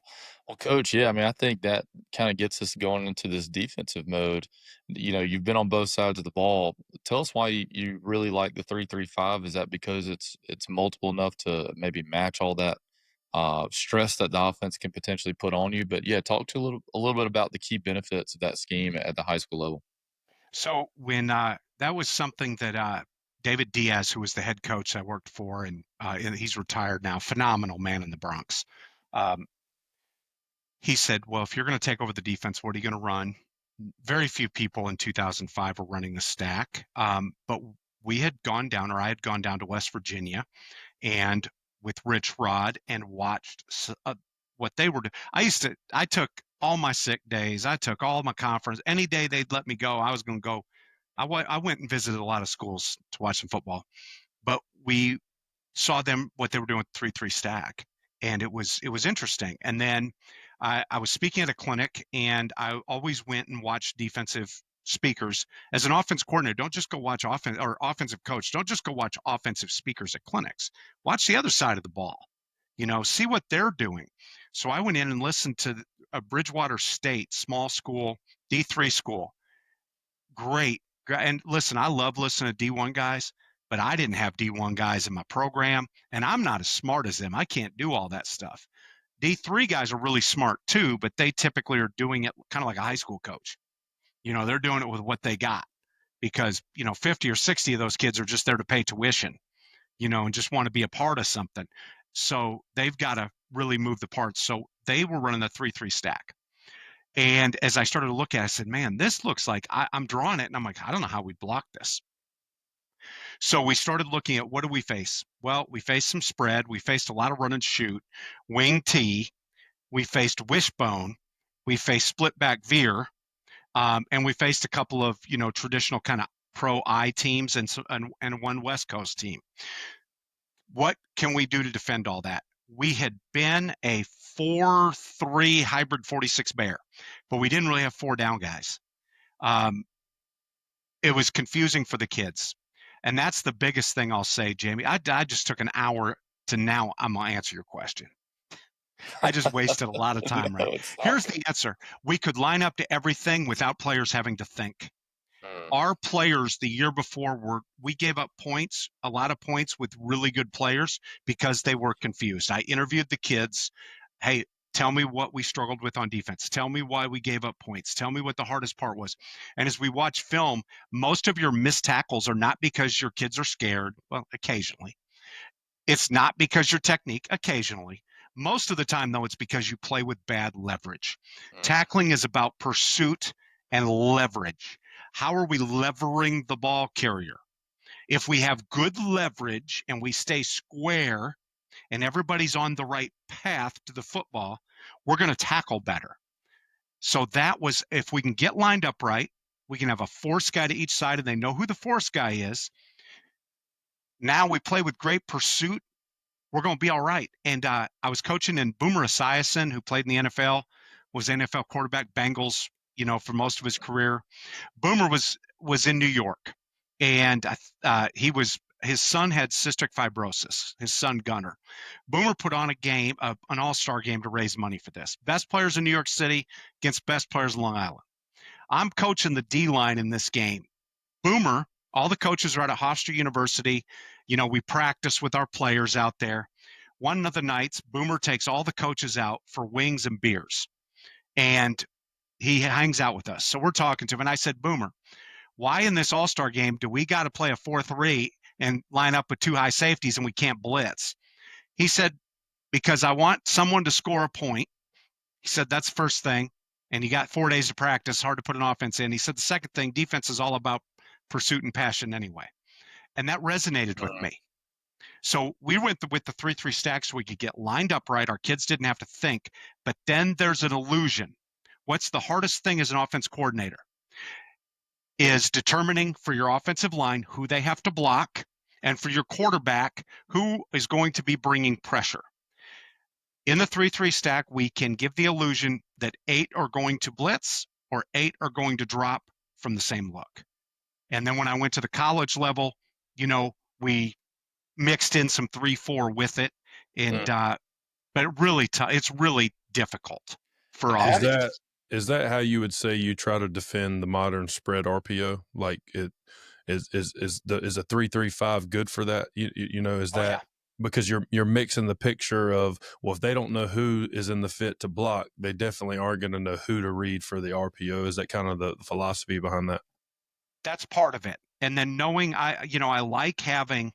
Well, Coach, yeah, I mean, I think that kind of gets us going into this defensive mode. You've been on both sides of the ball. Tell us why you really like the 3-3-5. Is that because it's multiple enough to maybe match all that stress that the offense can potentially put on you? But yeah, talk to a little bit about the key benefits of that scheme at the high school level. So when that was something that David Diaz, who was the head coach I worked for, and he's retired now, phenomenal man in the Bronx. He said, well, if you're going to take over the defense, what are you going to run? Very few people in 2005 were running the stack. But I had gone down to West Virginia and with Rich Rod and watched what they were doing. I took all my sick days. I took all my conference. Any day they'd let me go, I was going to go. I went and visited a lot of schools to watch some football, but we saw what they were doing with 3-3 stack. And it was interesting. And then I was speaking at a clinic, and I always went and watched defensive speakers. As an offense coordinator, don't just go watch offensive coach. Don't just go watch offensive speakers at clinics. Watch the other side of the ball. See what they're doing. So I went in and listened to a Bridgewater State small school, D3 school. Great. And listen, I love listening to D1 guys, but I didn't have D1 guys in my program, and I'm not as smart as them. I can't do all that stuff. D3 guys are really smart too, but they typically are doing it kind of like a high school coach. They're doing it with what they got because, 50 or 60 of those kids are just there to pay tuition, and just want to be a part of something. So they've got to really move the parts. So they were running the 3-3 stack. And as I started to look at it, I said, man, this looks like I'm drawing it. And I'm like, I don't know how we block this. So we started looking at what do we face? Well, we faced some spread. We faced a lot of run and shoot, wing T. We faced wishbone. We faced split back veer. And we faced a couple of, traditional kind of pro I teams and one West Coast team. What can we do to defend all that? We had been a 4-3 hybrid 46 bear, but we didn't really have 4 down guys. It was confusing for the kids. And that's the biggest thing I'll say, Jamie. I just took an hour to now I'm going to answer your question. I just wasted a lot of time, No, right? Here's the answer. We could line up to everything without players having to think. Our players the year before we gave up points, a lot of points with really good players because they were confused. I interviewed the kids. Hey, tell me what we struggled with on defense. Tell me why we gave up points. Tell me what the hardest part was. And as we watch film, most of your missed tackles are not because your kids are scared. Well, occasionally. It's not because your technique, occasionally. Most of the time, though, it's because you play with bad leverage. Tackling is about pursuit and leverage. How are we levering the ball carrier? If we have good leverage and we stay square and everybody's on the right path to the football, we're going to tackle better. So that was, if we can get lined up right, we can have a force guy to each side and they know who the force guy is. Now we play with great pursuit. we're going to be all right. And I was coaching, and Boomer Esiason, who played in the NFL, was NFL quarterback, Bengals, for most of his career. Boomer was in New York, and his son had cystic fibrosis. His son Gunner. Boomer put on a game, an all-star game to raise money for this. Best players in New York City against best players in Long Island. I'm coaching the D line in this game. Boomer, all the coaches are out at Hofstra University. We practice with our players out there. One of the nights, Boomer takes all the coaches out for wings and beers, and he hangs out with us. So we're talking to him, and I said, Boomer, why in this all-star game do we got to play a 4-3 and line up with 2 high safeties and we can't blitz? He said, because I want someone to score a point. He said, that's the first thing. And you got 4 days of practice, hard to put an offense in. He said, the second thing, defense is all about pursuit and passion anyway. And that resonated with me. So we went with the 3-3 stack so we could get lined up right. Our kids didn't have to think. But then there's an illusion. What's the hardest thing as an offense coordinator? Is determining for your offensive line who they have to block, and for your quarterback who is going to be bringing pressure. In the 3-3 stack, we can give the illusion that 8 are going to blitz or 8 are going to drop from the same look. And then when I went to the college level, we mixed in some 3-4 with it, and but it's really difficult for offense. Is that how you would say you try to defend the modern spread RPO? Like it is a 3-3-5 good for that? Is that yeah. Because you're mixing the picture of, well, if they don't know who is in the fit to block, they definitely aren't going to know who to read for the RPO. Is that kind of the philosophy behind that? That's part of it. And then knowing I like having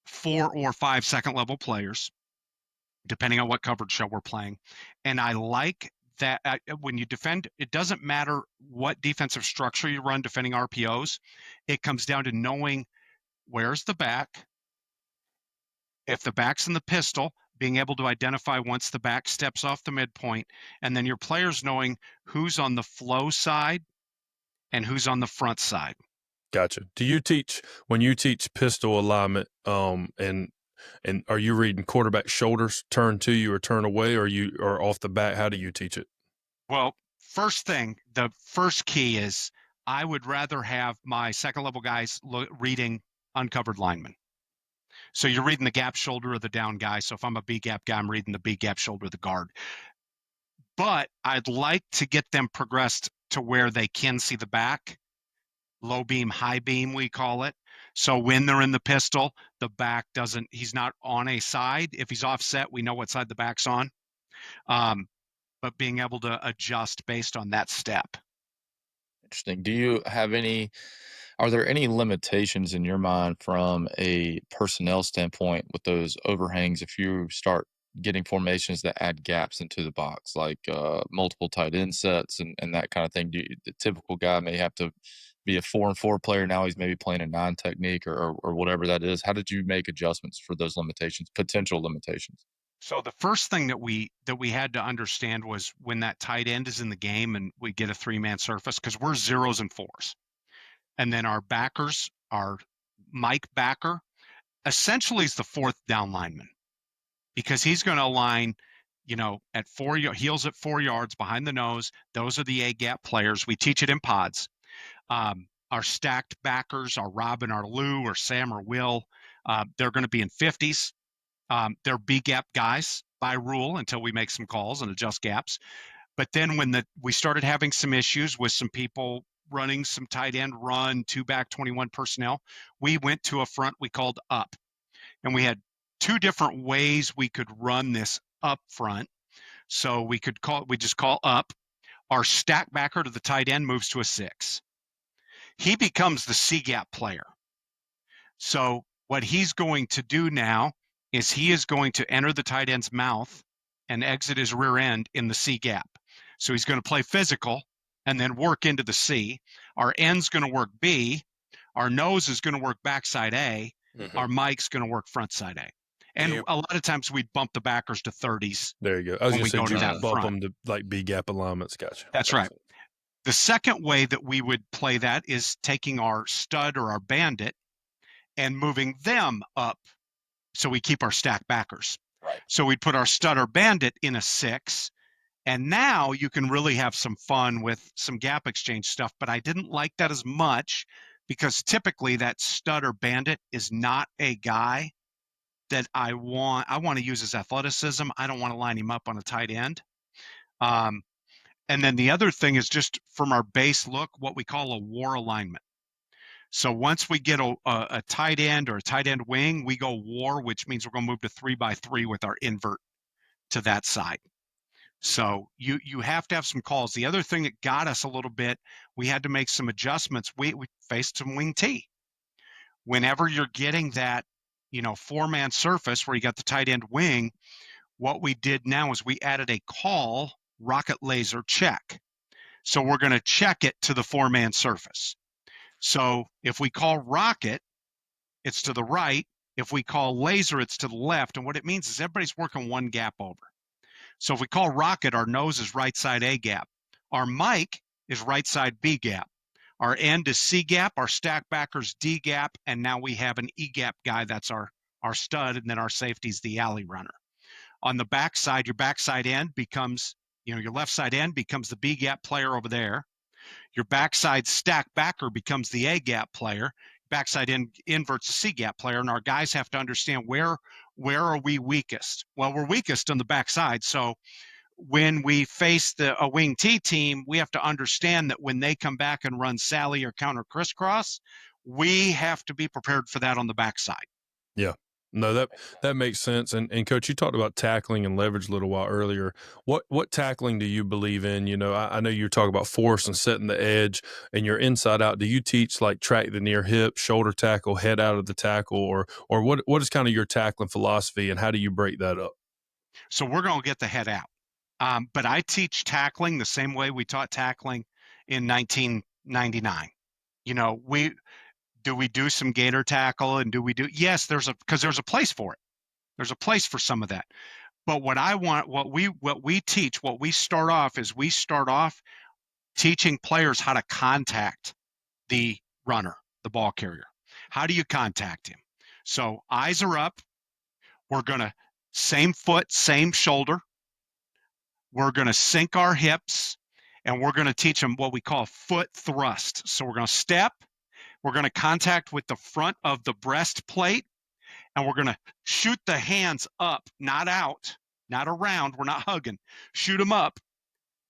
4 or 5 second level players, depending on what coverage show we're playing. And I like that when you defend, it doesn't matter what defensive structure you run defending RPOs. It comes down to knowing where's the back. If the back's in the pistol, being able to identify once the back steps off the midpoint, and then your players knowing who's on the flow side and who's on the front side. Gotcha. When you teach pistol alignment, and are you reading quarterback shoulders turn to you or turn away, or off the bat? How do you teach it? Well, first thing, the first key is I would rather have my second level guys reading uncovered linemen. So you're reading the gap shoulder of the down guy. So if I'm a B gap guy, I'm reading the B gap shoulder of the guard. But I'd like to get them progressed to where they can see the back, low beam, high beam, we call it. So when they're in the pistol, the back he's not on a side. If he's offset, we know what side the back's on. But being able to adjust based on that step. Interesting. Are there any limitations in your mind from a personnel standpoint with those overhangs if you start getting formations that add gaps into the box, like multiple tight end sets and that kind of thing? The typical guy may have to be a 4-4 player. Now he's maybe playing a 9 technique or whatever that is. How did you make adjustments for those potential limitations? So the first thing that we had to understand was when that tight end is in the game and we get a 3-man surface, because we're 0s and 4s. And then our backers, our Mike backer, essentially is the 4th down lineman, because he's going to align, at 4 heels at 4 yards behind the nose. Those are the A gap players. We teach it in pods. Our stacked backers, our Robin, our Lou, or Sam, or Will, they're going to be in 50s. They're B gap guys by rule until we make some calls and adjust gaps. But then when we started having some issues with some people running some tight end run, 2 back 21 personnel, we went to a front we called up. And we had 2 different ways we could run this up front. So we just call up. Our stack backer to the tight end moves to a 6. He becomes the C gap player. So what he's going to do now is he is going to enter the tight end's mouth and exit his rear end in the C gap. So he's going to play physical and then work into the C. Our end's going to work B. Our nose is going to work backside A. Mm-hmm. Our mic's going to work front side A. And a lot of times we'd bump the backers to 30s. There you go. I was going to say, bump them to like B gap alignments. Gotcha. That's right. The second way that we would play that is taking our stud or our bandit and moving them up So we keep our stack backers. Right. So we'd put our stud or bandit in a 6. And now you can really have some fun with some gap exchange stuff. But I didn't like that as much because typically that stud or bandit is not a guy that I want to use his athleticism. I don't want to line him up on a tight end. And then the other thing is just from our base look, what we call a war alignment. So once we get a tight end or a tight end wing, we go war, which means we're going to move to 3-by-3 with our invert to that side. So you have to have some calls. The other thing that got us a little bit, we had to make some adjustments. We faced some wing T. Whenever you're getting that, 4-man surface where you got the tight end wing, what we did now is we added a call rocket laser check. So we're going to check it to the 4-man surface. So if we call rocket, it's to the right. If we call laser, it's to the left. And what it means is everybody's working one gap over. So if we call rocket, our nose is right side A gap. Our mic is right side B gap. Our end is C gap. Our stack backer's D gap. And now we have an E gap guy. That's our stud. And then our safety's the alley runner. On the backside, your backside end becomes, your left side end becomes the B gap player over there. Your backside stack backer becomes the A gap player. Backside inverts the C gap player. And our guys have to understand where are we weakest? Well, we're weakest on the backside. So when we face a wing T team, we have to understand that when they come back and run Sally or counter crisscross, we have to be prepared for that on the backside. Yeah. No, that makes sense. And Coach, you talked about tackling and leverage a little while earlier. What tackling do you believe in? I know you talk about force and setting the edge and you're inside out. Do you teach like track the near hip, shoulder tackle, head out of the tackle, or what is kind of your tackling philosophy and how do you break that up? So we're going to get the head out. But I teach tackling the same way we taught tackling in 1999. Do we do some gator tackle and yes, because there's a place for it. There's a place for some of that. But what we teach, what we start off teaching players how to contact the runner, the ball carrier. How do you contact him? So eyes are up. We're going to same foot, same shoulder. We're going to sink our hips and we're going to teach them what we call foot thrust. So we're going to step. We're going to contact with the front of the breastplate, and we're going to shoot the hands up, not out, not around. We're not hugging. Shoot them up,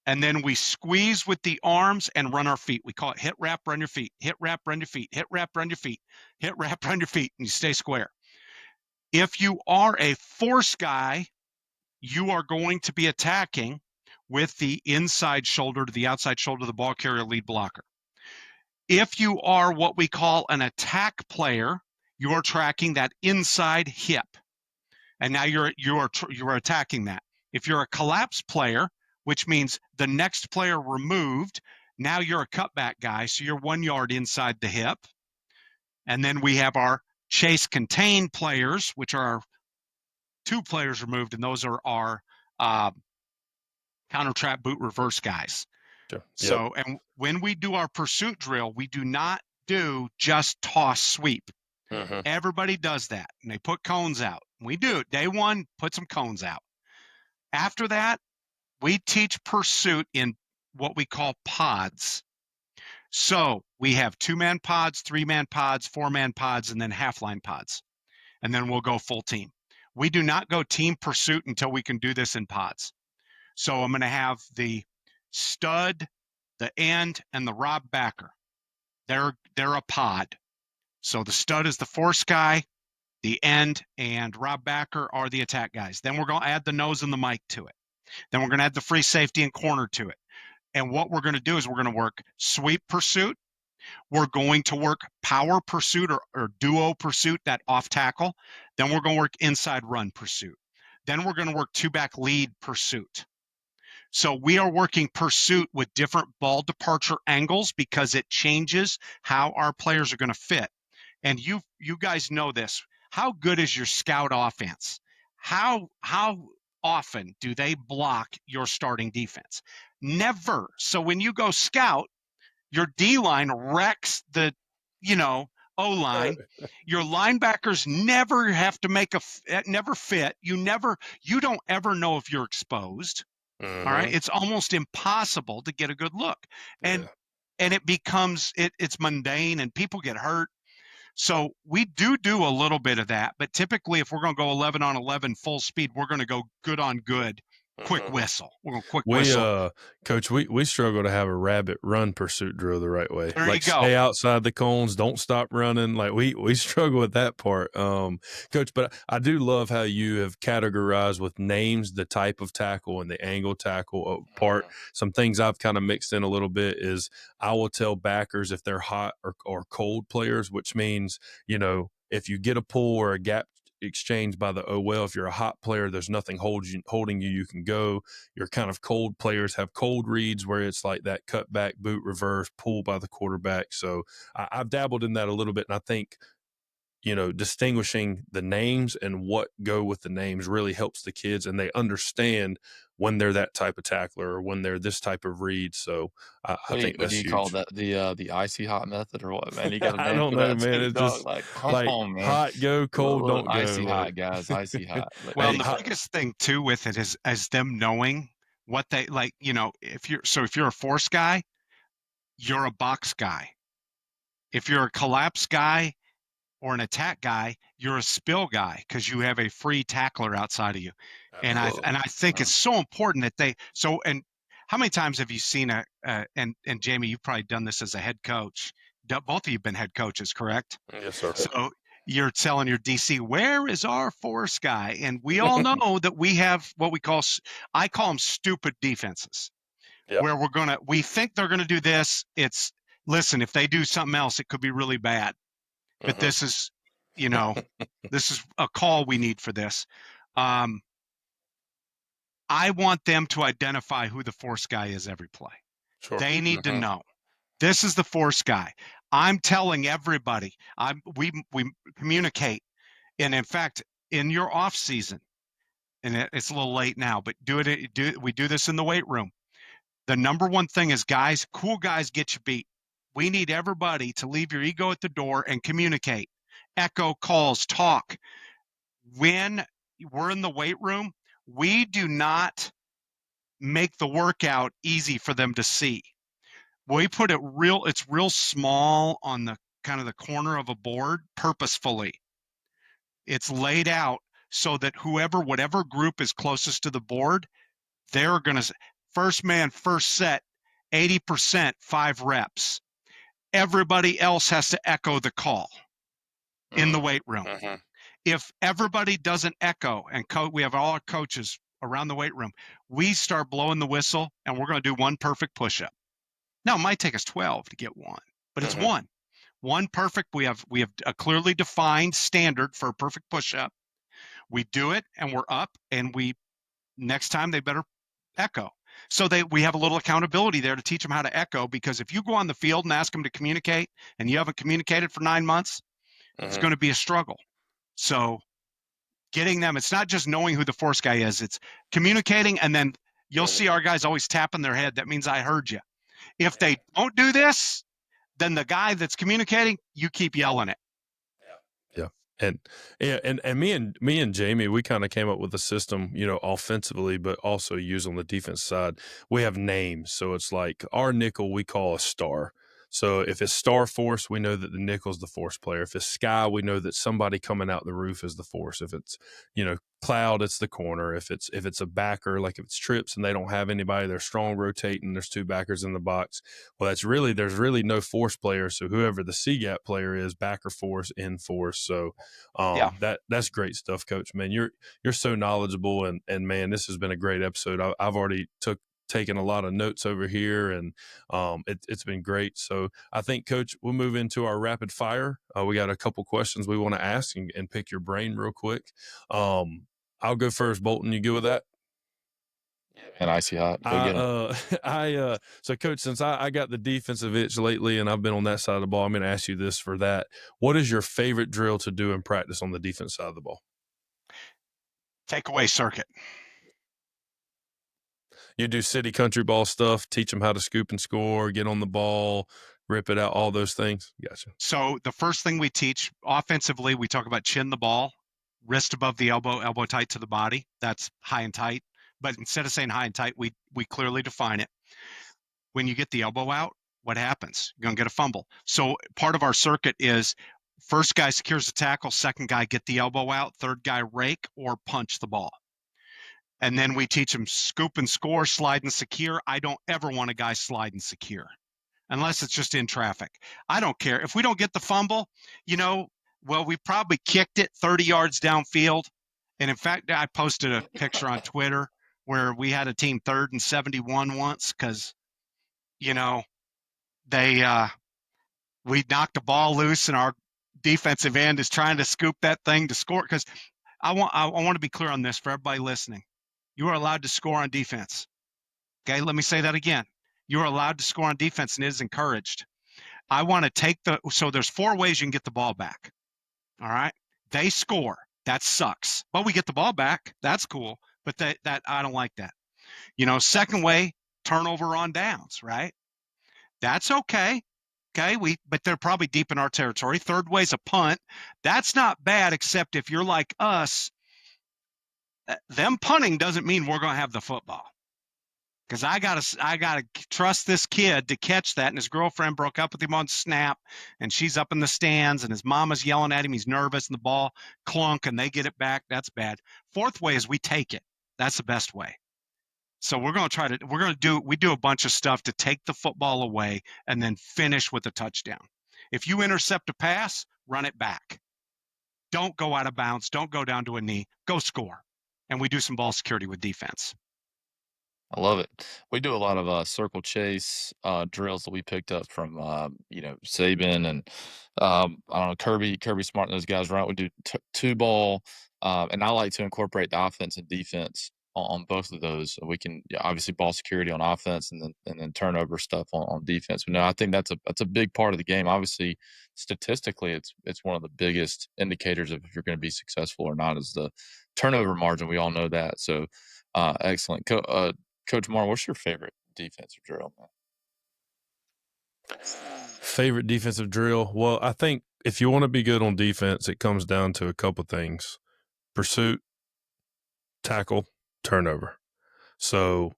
and then we squeeze with the arms and run our feet. We call it hit, wrap, run your feet. Hit, wrap, run your feet. Hit, wrap, run your feet. Hit, wrap, run your feet, and you stay square. If you are a force guy, you are going to be attacking with the inside shoulder to the outside shoulder of the ball carrier lead blocker. If you are what we call an attack player, you are tracking that inside hip, and now you are attacking that. If you're a collapse player, which means the next player removed, now you're a cutback guy, so you're 1 yard inside the hip. And then we have our chase contain players, which are 2 players removed, and those are our counter trap boot reverse guys. Sure. Yep. So, and when we do our pursuit drill, we do not do just toss sweep. Mm-hmm. Everybody does that, and they put cones out. We do it. Day one, put some cones out. After that, we teach pursuit in what we call pods. So we have 2-man pods, 3-man pods, 4-man pods, and then half-line pods. And then we'll go full team. We do not go team pursuit until we can do this in pods. So I'm going to have the stud, the end, and the rob backer. They're a pod. So the stud is the force guy, the end and rob backer are the attack guys. Then we're going to add the nose and the mic to it. Then we're going to add the free safety and corner to it. And what we're going to do is we're going to work sweep pursuit. We're going to work power pursuit or duo pursuit, that off tackle. Then we're going to work inside run pursuit. Then we're going to work 2-back lead pursuit. So we are working pursuit with different ball departure angles because it changes how our players are going to fit. And you guys know this. How good is your scout offense? How often do they block your starting defense? Never. So when you go scout, your D-line wrecks the O-line. Your linebackers never have to make never fit. You don't ever know if you're exposed. Mhm. All right. It's almost impossible to get a good look. And it becomes it's mundane and people get hurt. So we do a little bit of that, but typically if we're going to go 11 on 11 full speed, we're going to go good on good. Quick whistle. We're going quick whistle. Coach, we struggle to have a rabbit run pursuit drill the right way. There Like you go. stay outside the cones, don't stop running. Like we struggle with that part, Coach. But I do love how you have categorized with names the type of tackle and the angle tackle part. Some things I've kind of mixed in a little bit is I will tell backers if they're hot or cold players, which means if you get a pull or a gap exchange by the if you're a hot player, there's nothing holding you. You can go. Your kind of cold players have cold reads where it's like that cut back, boot reverse, pull by the quarterback. So I've dabbled in that a little bit, and I think distinguishing the names and what go with the names really helps the kids, and they understand when they're that type of tackler or when they're this type of read. So I think that's huge. What do you call that? The icy hot method or what, man? You got a I name don't for know, that man. too, It's dog. just Like, come like on, man. hot go, cold don't go. Icy hot, guys. Icy hot. Well, Hey, and the biggest thing too with it is as them knowing what they like. If you're a force guy, you're a box guy. If you're a collapse guy or an attack guy, you're a spill guy because you have a free tackler outside of you. And I think it's so important that and how many times have you seen and Jamie, you've probably done this as a head coach. Both of you have been head coaches, correct? Yes, sir. So you're telling your DC, where is our force guy? And we all know that we have what I call them stupid defenses. Yep. Where we think they're gonna do this. Listen, if they do something else, it could be really bad. But this is, this is a call we need for this. I want them to identify who the force guy is every play. Sure. They need to know. This is the force guy. I'm telling everybody. We communicate, and in fact, in your off season, and it's a little late now, but we do this in the weight room. The number one thing is cool guys get you beat. We need everybody to leave your ego at the door and communicate. Echo calls, talk. When we're in the weight room, we do not make the workout easy for them to see. We put it's real small on the kind of the corner of a board purposefully. It's laid out so that whatever group is closest to the board, they're going to first man, first set, 80%, 5 reps. Everybody else has to echo the call in the weight room. If everybody doesn't echo, and we have all our coaches around the weight room, we start blowing the whistle and we're going to do one perfect push-up. Now, it might take us 12 to get one, but it's one perfect. We have a clearly defined standard for a perfect push-up. We do it and we're up, and next time they better echo. So we have a little accountability there to teach them how to echo, because if you go on the field and ask them to communicate and you haven't communicated for 9 months, it's going to be a struggle. So getting them, it's not just knowing who the force guy is, it's communicating, and then you'll see our guys always tapping their head. That means I heard you. If they don't do this, then the guy that's communicating, you keep yelling it. And me and Jamie, we kind of came up with a system, offensively, but also use on the defense side. We have names. So it's like our nickel we call a star. So if it's star force, we know that the nickel's the force player. If it's sky, we know that somebody coming out the roof is the force. If it's, cloud, it's the corner. If it's a backer, like if it's trips and they don't have anybody, they're strong rotating, there's 2 backers in the box. Well, there's really no force player. So whoever the C gap player is, backer force, in force. So that's great stuff, Coach. Man, you're so knowledgeable, and man, this has been a great episode. I've already taken a lot of notes over here, and it's been great. So I think, Coach, we'll move into our rapid fire. We got a couple questions we want to ask and pick your brain real quick. I'll go first. Bolton, you good with that? And icy hot. Go get him. So, Coach, since I got the defensive itch lately and I've been on that side of the ball, I'm going to ask you this for that. What is your favorite drill to do in practice on the defense side of the ball? Takeaway circuit. You do city country ball stuff, teach them how to scoop and score, get on the ball, rip it out, all those things. Gotcha. So the first thing we teach offensively, we talk about chin the ball, wrist above the elbow, elbow tight to the body. That's high and tight. But instead of saying high and tight, we clearly define it. When you get the elbow out, what happens? You're going to get a fumble. So part of our circuit is first guy secures the tackle, second guy get the elbow out, third guy rake or punch the ball. And then we teach them scoop and score, slide and secure. I don't ever want a guy slide and secure unless it's just in traffic. I don't care. If we don't get the fumble, well, we probably kicked it 30 yards downfield. And in fact, I posted a picture on Twitter where we had a team 3rd and 71 once because, we knocked the ball loose and our defensive end is trying to scoop that thing to score. Because I want to be clear on this for everybody listening. You are allowed to score on defense. Okay, let me say that again. You are allowed to score on defense, and it is encouraged. I want to so there's 4 ways you can get the ball back. All right, they score. That sucks. But we get the ball back. That's cool. But that I don't like that. Second way, turnover on downs. Right. That's okay. Okay, but they're probably deep in our territory. Third way is a punt. That's not bad, except if you're like us. Them punting doesn't mean we're going to have the football. Because I gotta trust this kid to catch that, and his girlfriend broke up with him on snap, and she's up in the stands, and his mama's yelling at him. He's nervous, and the ball clunk, and they get it back. That's bad. Fourth way is we take it. That's the best way. So we do a bunch of stuff to take the football away and then finish with a touchdown. If you intercept a pass, run it back. Don't go out of bounds. Don't go down to a knee. Go score. And we do some ball security with defense. I love it. We do a lot of circle chase drills that we picked up from Saban and I don't know, Kirby Smart and those guys. Right, we do 2-ball, and I like to incorporate the offense and defense on both of those. We can obviously ball security on offense and then turnover stuff on defense. But no, I think that's a big part of the game. Obviously, statistically, it's one of the biggest indicators of if you're going to be successful or not is the turnover margin. We all know that. So excellent. Coach Martin, what's your favorite defensive drill, man? Favorite defensive drill? Well, I think if you want to be good on defense, it comes down to a couple things: pursuit, tackle, turnover. So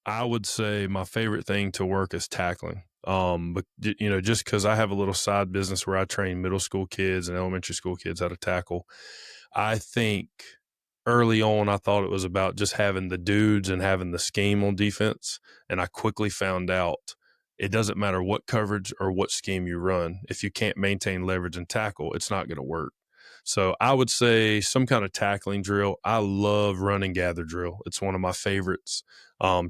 I would say my favorite thing to work is tackling. But just because I have a little side business where I train middle school kids and elementary school kids how to tackle, I think early on, I thought it was about just having the dudes and having the scheme on defense. And I quickly found out it doesn't matter what coverage or what scheme you run. If you can't maintain leverage and tackle, it's not going to work. So I would say some kind of tackling drill. I love run and gather drill. It's one of my favorites,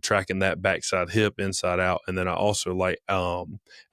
tracking that backside hip, inside out. And then I also like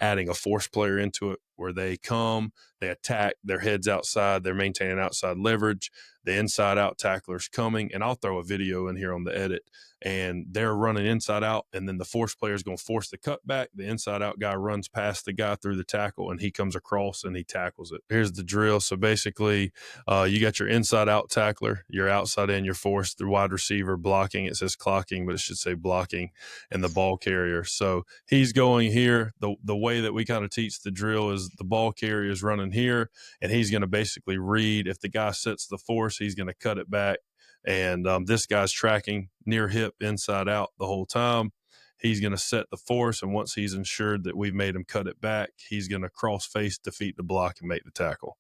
adding a force player into it where they come, they attack, their head's outside, they're maintaining outside leverage, the inside out tackler's coming, and I'll throw a video in here on the edit, and they're running inside out, and then the force player is going to force the cutback. The inside out guy runs past the guy through the tackle, and he comes across and he tackles it. Here's the drill. So basically, you got your inside out tackler, your outside in, your force, the wide receiver blocking. It says clocking, but it should say blocking, and the ball carrier. So he's going here. The way that we kind of teach the drill is the ball carrier is running here, and he's going to basically read. If the guy sets the force, he's going to cut it back. And this guy's tracking near hip, inside out the whole time. He's going to set the force, and once he's ensured that we've made him cut it back, he's going to cross face, defeat the block, and make the tackle.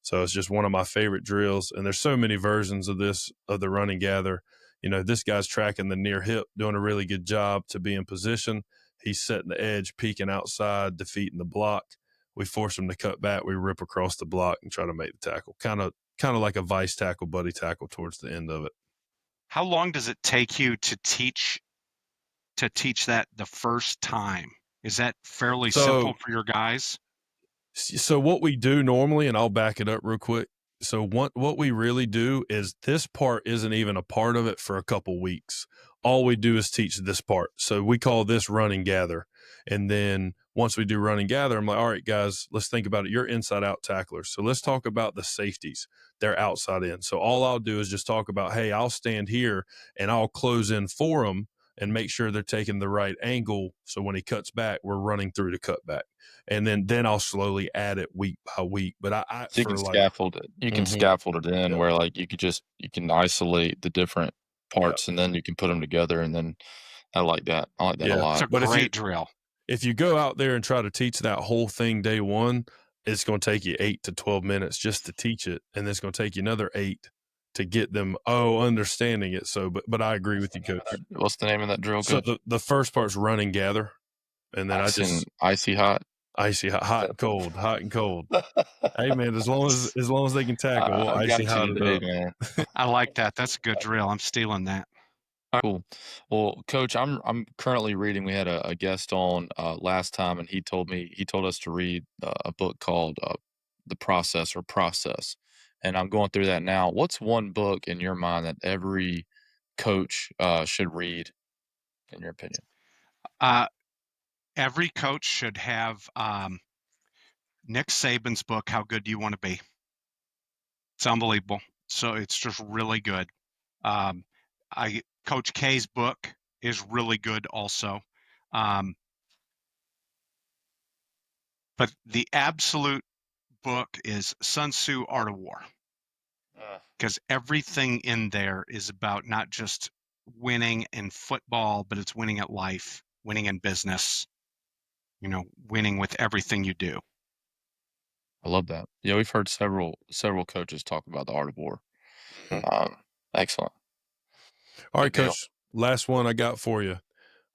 So it's just one of my favorite drills. And there's so many versions of this, of the run and gather. This guy's tracking the near hip, doing a really good job to be in position. He's setting the edge, peeking outside, defeating the block. We force him to cut back. We rip across the block and try to make the tackle. Kind of like a vice tackle, buddy tackle towards the end of it. How long does it take you to teach that the first time? Is that fairly simple for your guys? So what we do normally, and I'll back it up real quick. So what we really do is this part isn't even a part of it for a couple weeks. All we do is teach this part. So we call this run and gather. And then once we do run and gather, I'm like, all right, guys, let's think about it. You're inside out tacklers. So let's talk about the safeties. They're outside in. So all I'll do is just talk about, hey, I'll stand here and I'll close in for them. and make sure they're taking the right angle. So when he cuts back, we're running through the cutback. And then I'll slowly add it week by week. But So you can scaffold it. You can scaffold it in where like you can isolate the different parts and then you can put them together. And then I like that. I like that a lot. It's a great drill. If you go out there and try to teach that whole thing day one, it's going to take you 8 to 12 minutes just to teach it. And it's going to take you another 8 to get them, understanding it. So, but I agree with you, Coach. What's the name of that drill, So Coach? the first part's run and gather. And then icy hot. Icy hot, hot and cold, hot and cold. Hey man, as long as they can tackle, icy hot today, man. I like that. That's a good drill. I'm stealing that. Cool. Well, Coach, I'm currently reading. We had a guest on last time, and he told us to read a book called The Process or Process, and I'm going through that now. What's one book in your mind that every coach should read, in your opinion? Every coach should have Nick Saban's book, How Good Do You Want to Be? It's unbelievable. So it's just really good. Coach K's book is really good also. But the absolute book is Sun Tzu, Art of War. Because everything in there is about not just winning in football, but it's winning at life, winning in business, winning with everything you do. I love that. Yeah, we've heard several coaches talk about the Art of War. Excellent. All right, Coach, last one I got for you.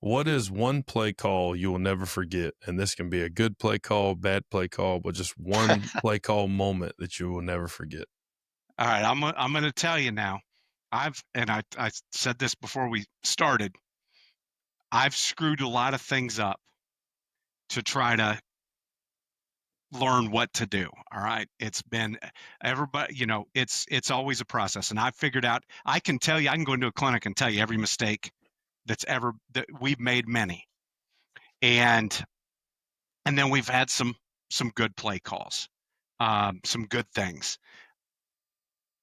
What is one play call you will never forget? And this can be a good play call, bad play call, but just one play call moment that you will never forget. All right, I'm going to tell you now. I said this before we started. I've screwed a lot of things up to try to learn what to do. All right. It's been everybody, it's always a process. And I've figured out, I can go into a clinic and tell you every mistake that we've made, many. And then we've had some good play calls, some good things.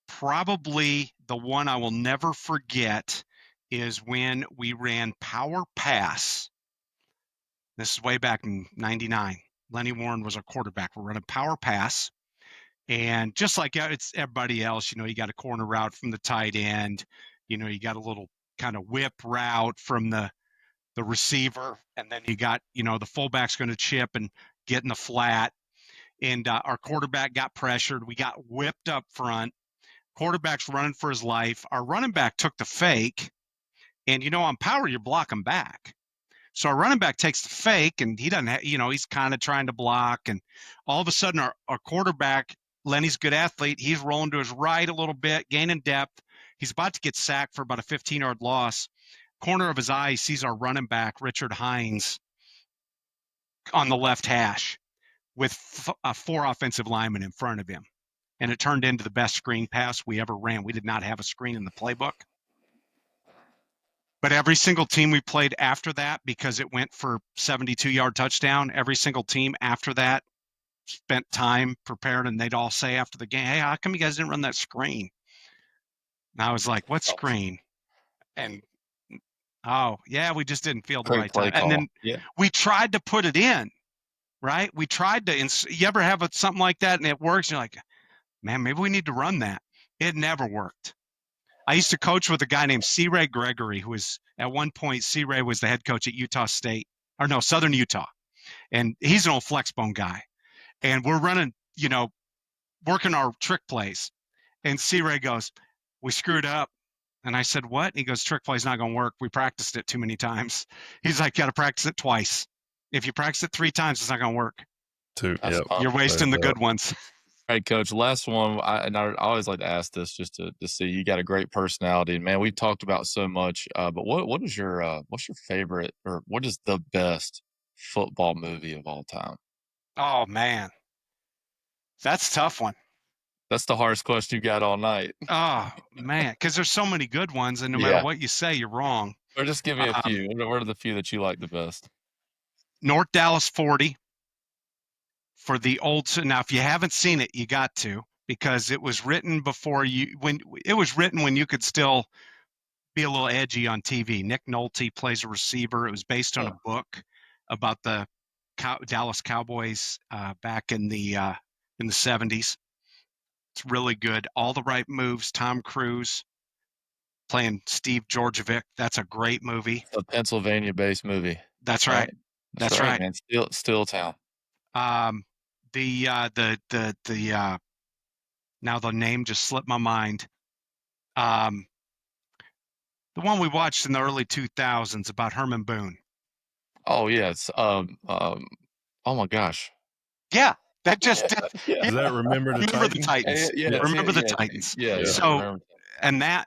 Probably the one I will never forget is when we ran power pass. This is way back in 99. Lenny Warren was our quarterback. We're running power pass. And just like it's everybody else, you got a corner route from the tight end. You got a little kind of whip route from the receiver. And then you got, the fullback's going to chip and get in the flat. And our quarterback got pressured. We got whipped up front. Quarterback's running for his life. Our running back took the fake. And, on power, you're blocking back. So our running back takes the fake, and he doesn't, he's kind of trying to block. And all of a sudden, our quarterback, Lenny's a good athlete. He's rolling to his right a little bit, gaining depth. He's about to get sacked for about a 15-yard loss. Corner of his eye, he sees our running back, Richard Hines, on the left hash with 4 offensive linemen in front of him. And it turned into the best screen pass we ever ran. We did not have a screen in the playbook. But every single team we played after that, because it went for 72-yard touchdown, every single team after that spent time prepared, and they'd all say after the game, "Hey, how come you guys didn't run that screen?" And I was like, "What screen?" And, "Oh, yeah, we just didn't feel the right time." And then we tried to put it in, right? We tried to – you ever have something like that and it works? And you're like, man, maybe we need to run that. It never worked. I used to coach with a guy named C. Ray Gregory, who was at one point, C. Ray was the head coach at Southern Utah. And he's an old flexbone guy. And we're running, working our trick plays. And C. Ray goes, "We screwed up." And I said, "What?" And he goes, "Trick play's not going to work. We practiced it too many times." He's like, "You got to practice it twice. If you practice it 3 times, it's not going to work. You're wasting the good ones." All right, Coach, last one. I always like to ask this just to see. You got a great personality, man. We've talked about so much, but what's your favorite, or what is the best football movie of all time? Oh man, that's a tough one. That's the hardest question you got all night. Oh man, because there's so many good ones, and no matter what you say, you're wrong. Or just give me a few. What are the few that you like the best? North Dallas 40. For the old, now if you haven't seen it, you got to, because it was written when you could still be a little edgy on TV. Nick Nolte plays a receiver. It was based on a book about the Dallas Cowboys back in the 70s. It's really good. All the Right Moves. Tom Cruise playing Steve Georgievic. That's a great movie. It's a Pennsylvania-based movie. That's right. That's right, man. Steel town. Now the name just slipped my mind. The one we watched in the early 2000s about Herman Boone. Oh yeah, it's oh my gosh. Yeah, that just Yeah. Is that Remember the Titans? Remember the Titans. Yeah. So, and that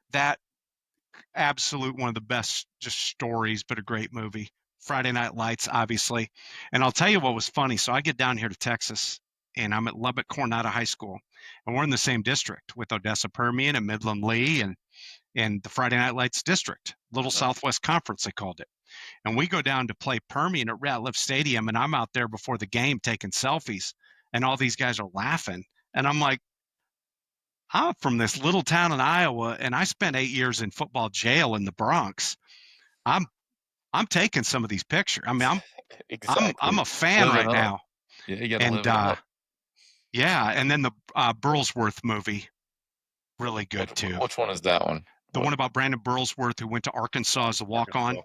absolute one of the best just stories, but a great movie. Friday Night Lights, obviously. And I'll tell you what was funny. So I get down here to Texas, and I'm at Lubbock Coronado High School, and we're in the same district with Odessa Permian and Midland Lee and the Friday Night Lights district, Little Southwest Conference, they called it. And we go down to play Permian at Ratliff Stadium, and I'm out there before the game taking selfies, and all these guys are laughing. And I'm like, I'm from this little town in Iowa, and I spent 8 years in football jail in the Bronx. I'm taking some of these pictures. I mean, I'm a fan right now. Yeah, you gotta live it up. Yeah, and then the Burlsworth movie, really good too. Which one is that one? The one about Brandon Burlsworth who went to Arkansas as a walk-on.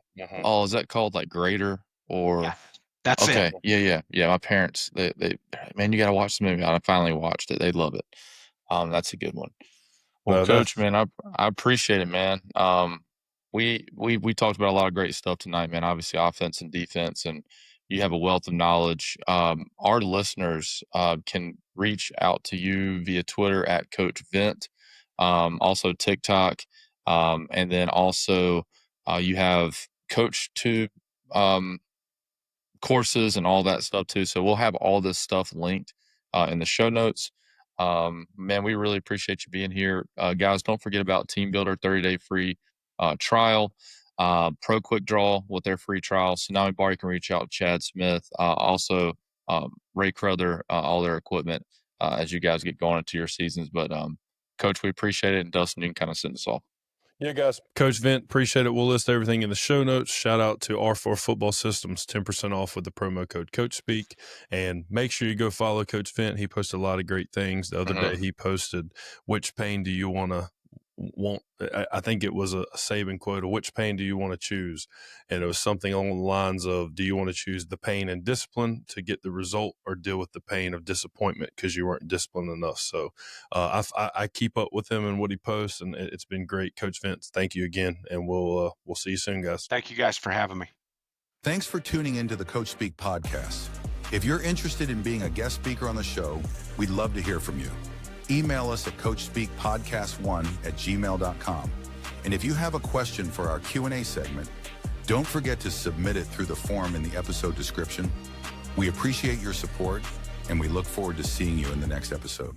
Oh, is that called like Greater or? Yeah, that's it. Yeah. My parents, they man, you gotta watch the movie. I finally watched it. They love it. That's a good one. Well, Coach, man, I appreciate it, man. We talked about a lot of great stuff tonight, man. Obviously, offense and defense, and you have a wealth of knowledge. Our listeners can reach out to you via Twitter at Coach Vint, also TikTok, and then also you have CoachTube courses and all that stuff too. So we'll have all this stuff linked in the show notes. Man, we really appreciate you being here. Guys, don't forget about Team Builder 30-day free trial, Pro Quick Draw with their free trial. Tsunami Bar, you can reach out to Chad Smith, also Ray Crowther, all their equipment as you guys get going into your seasons. But Coach, we appreciate it. And Dustin, you can kind of send us off. Yeah, guys. Coach Vint, appreciate it. We'll list everything in the show notes. Shout out to R4 Football Systems, 10% off with the promo code CoachSpeak. And make sure you go follow Coach Vint. He posted a lot of great things. The other day he posted, which pain do you want? I think it was a Saban quote, which pain do you want to choose? And it was something along the lines of, do you want to choose the pain and discipline to get the result, or deal with the pain of disappointment because you weren't disciplined enough? So I keep up with him and what he posts, and it's been great. Coach Vince, thank you again, and we'll see you soon, guys. Thank you guys for having me. Thanks for tuning into the CoachSpeak podcast. If you're interested in being a guest speaker on the show, we'd love to hear from you. Email us at coachspeakpodcast1@gmail.com. And if you have a question for our Q&A segment, don't forget to submit it through the form in the episode description. We appreciate your support, and we look forward to seeing you in the next episode.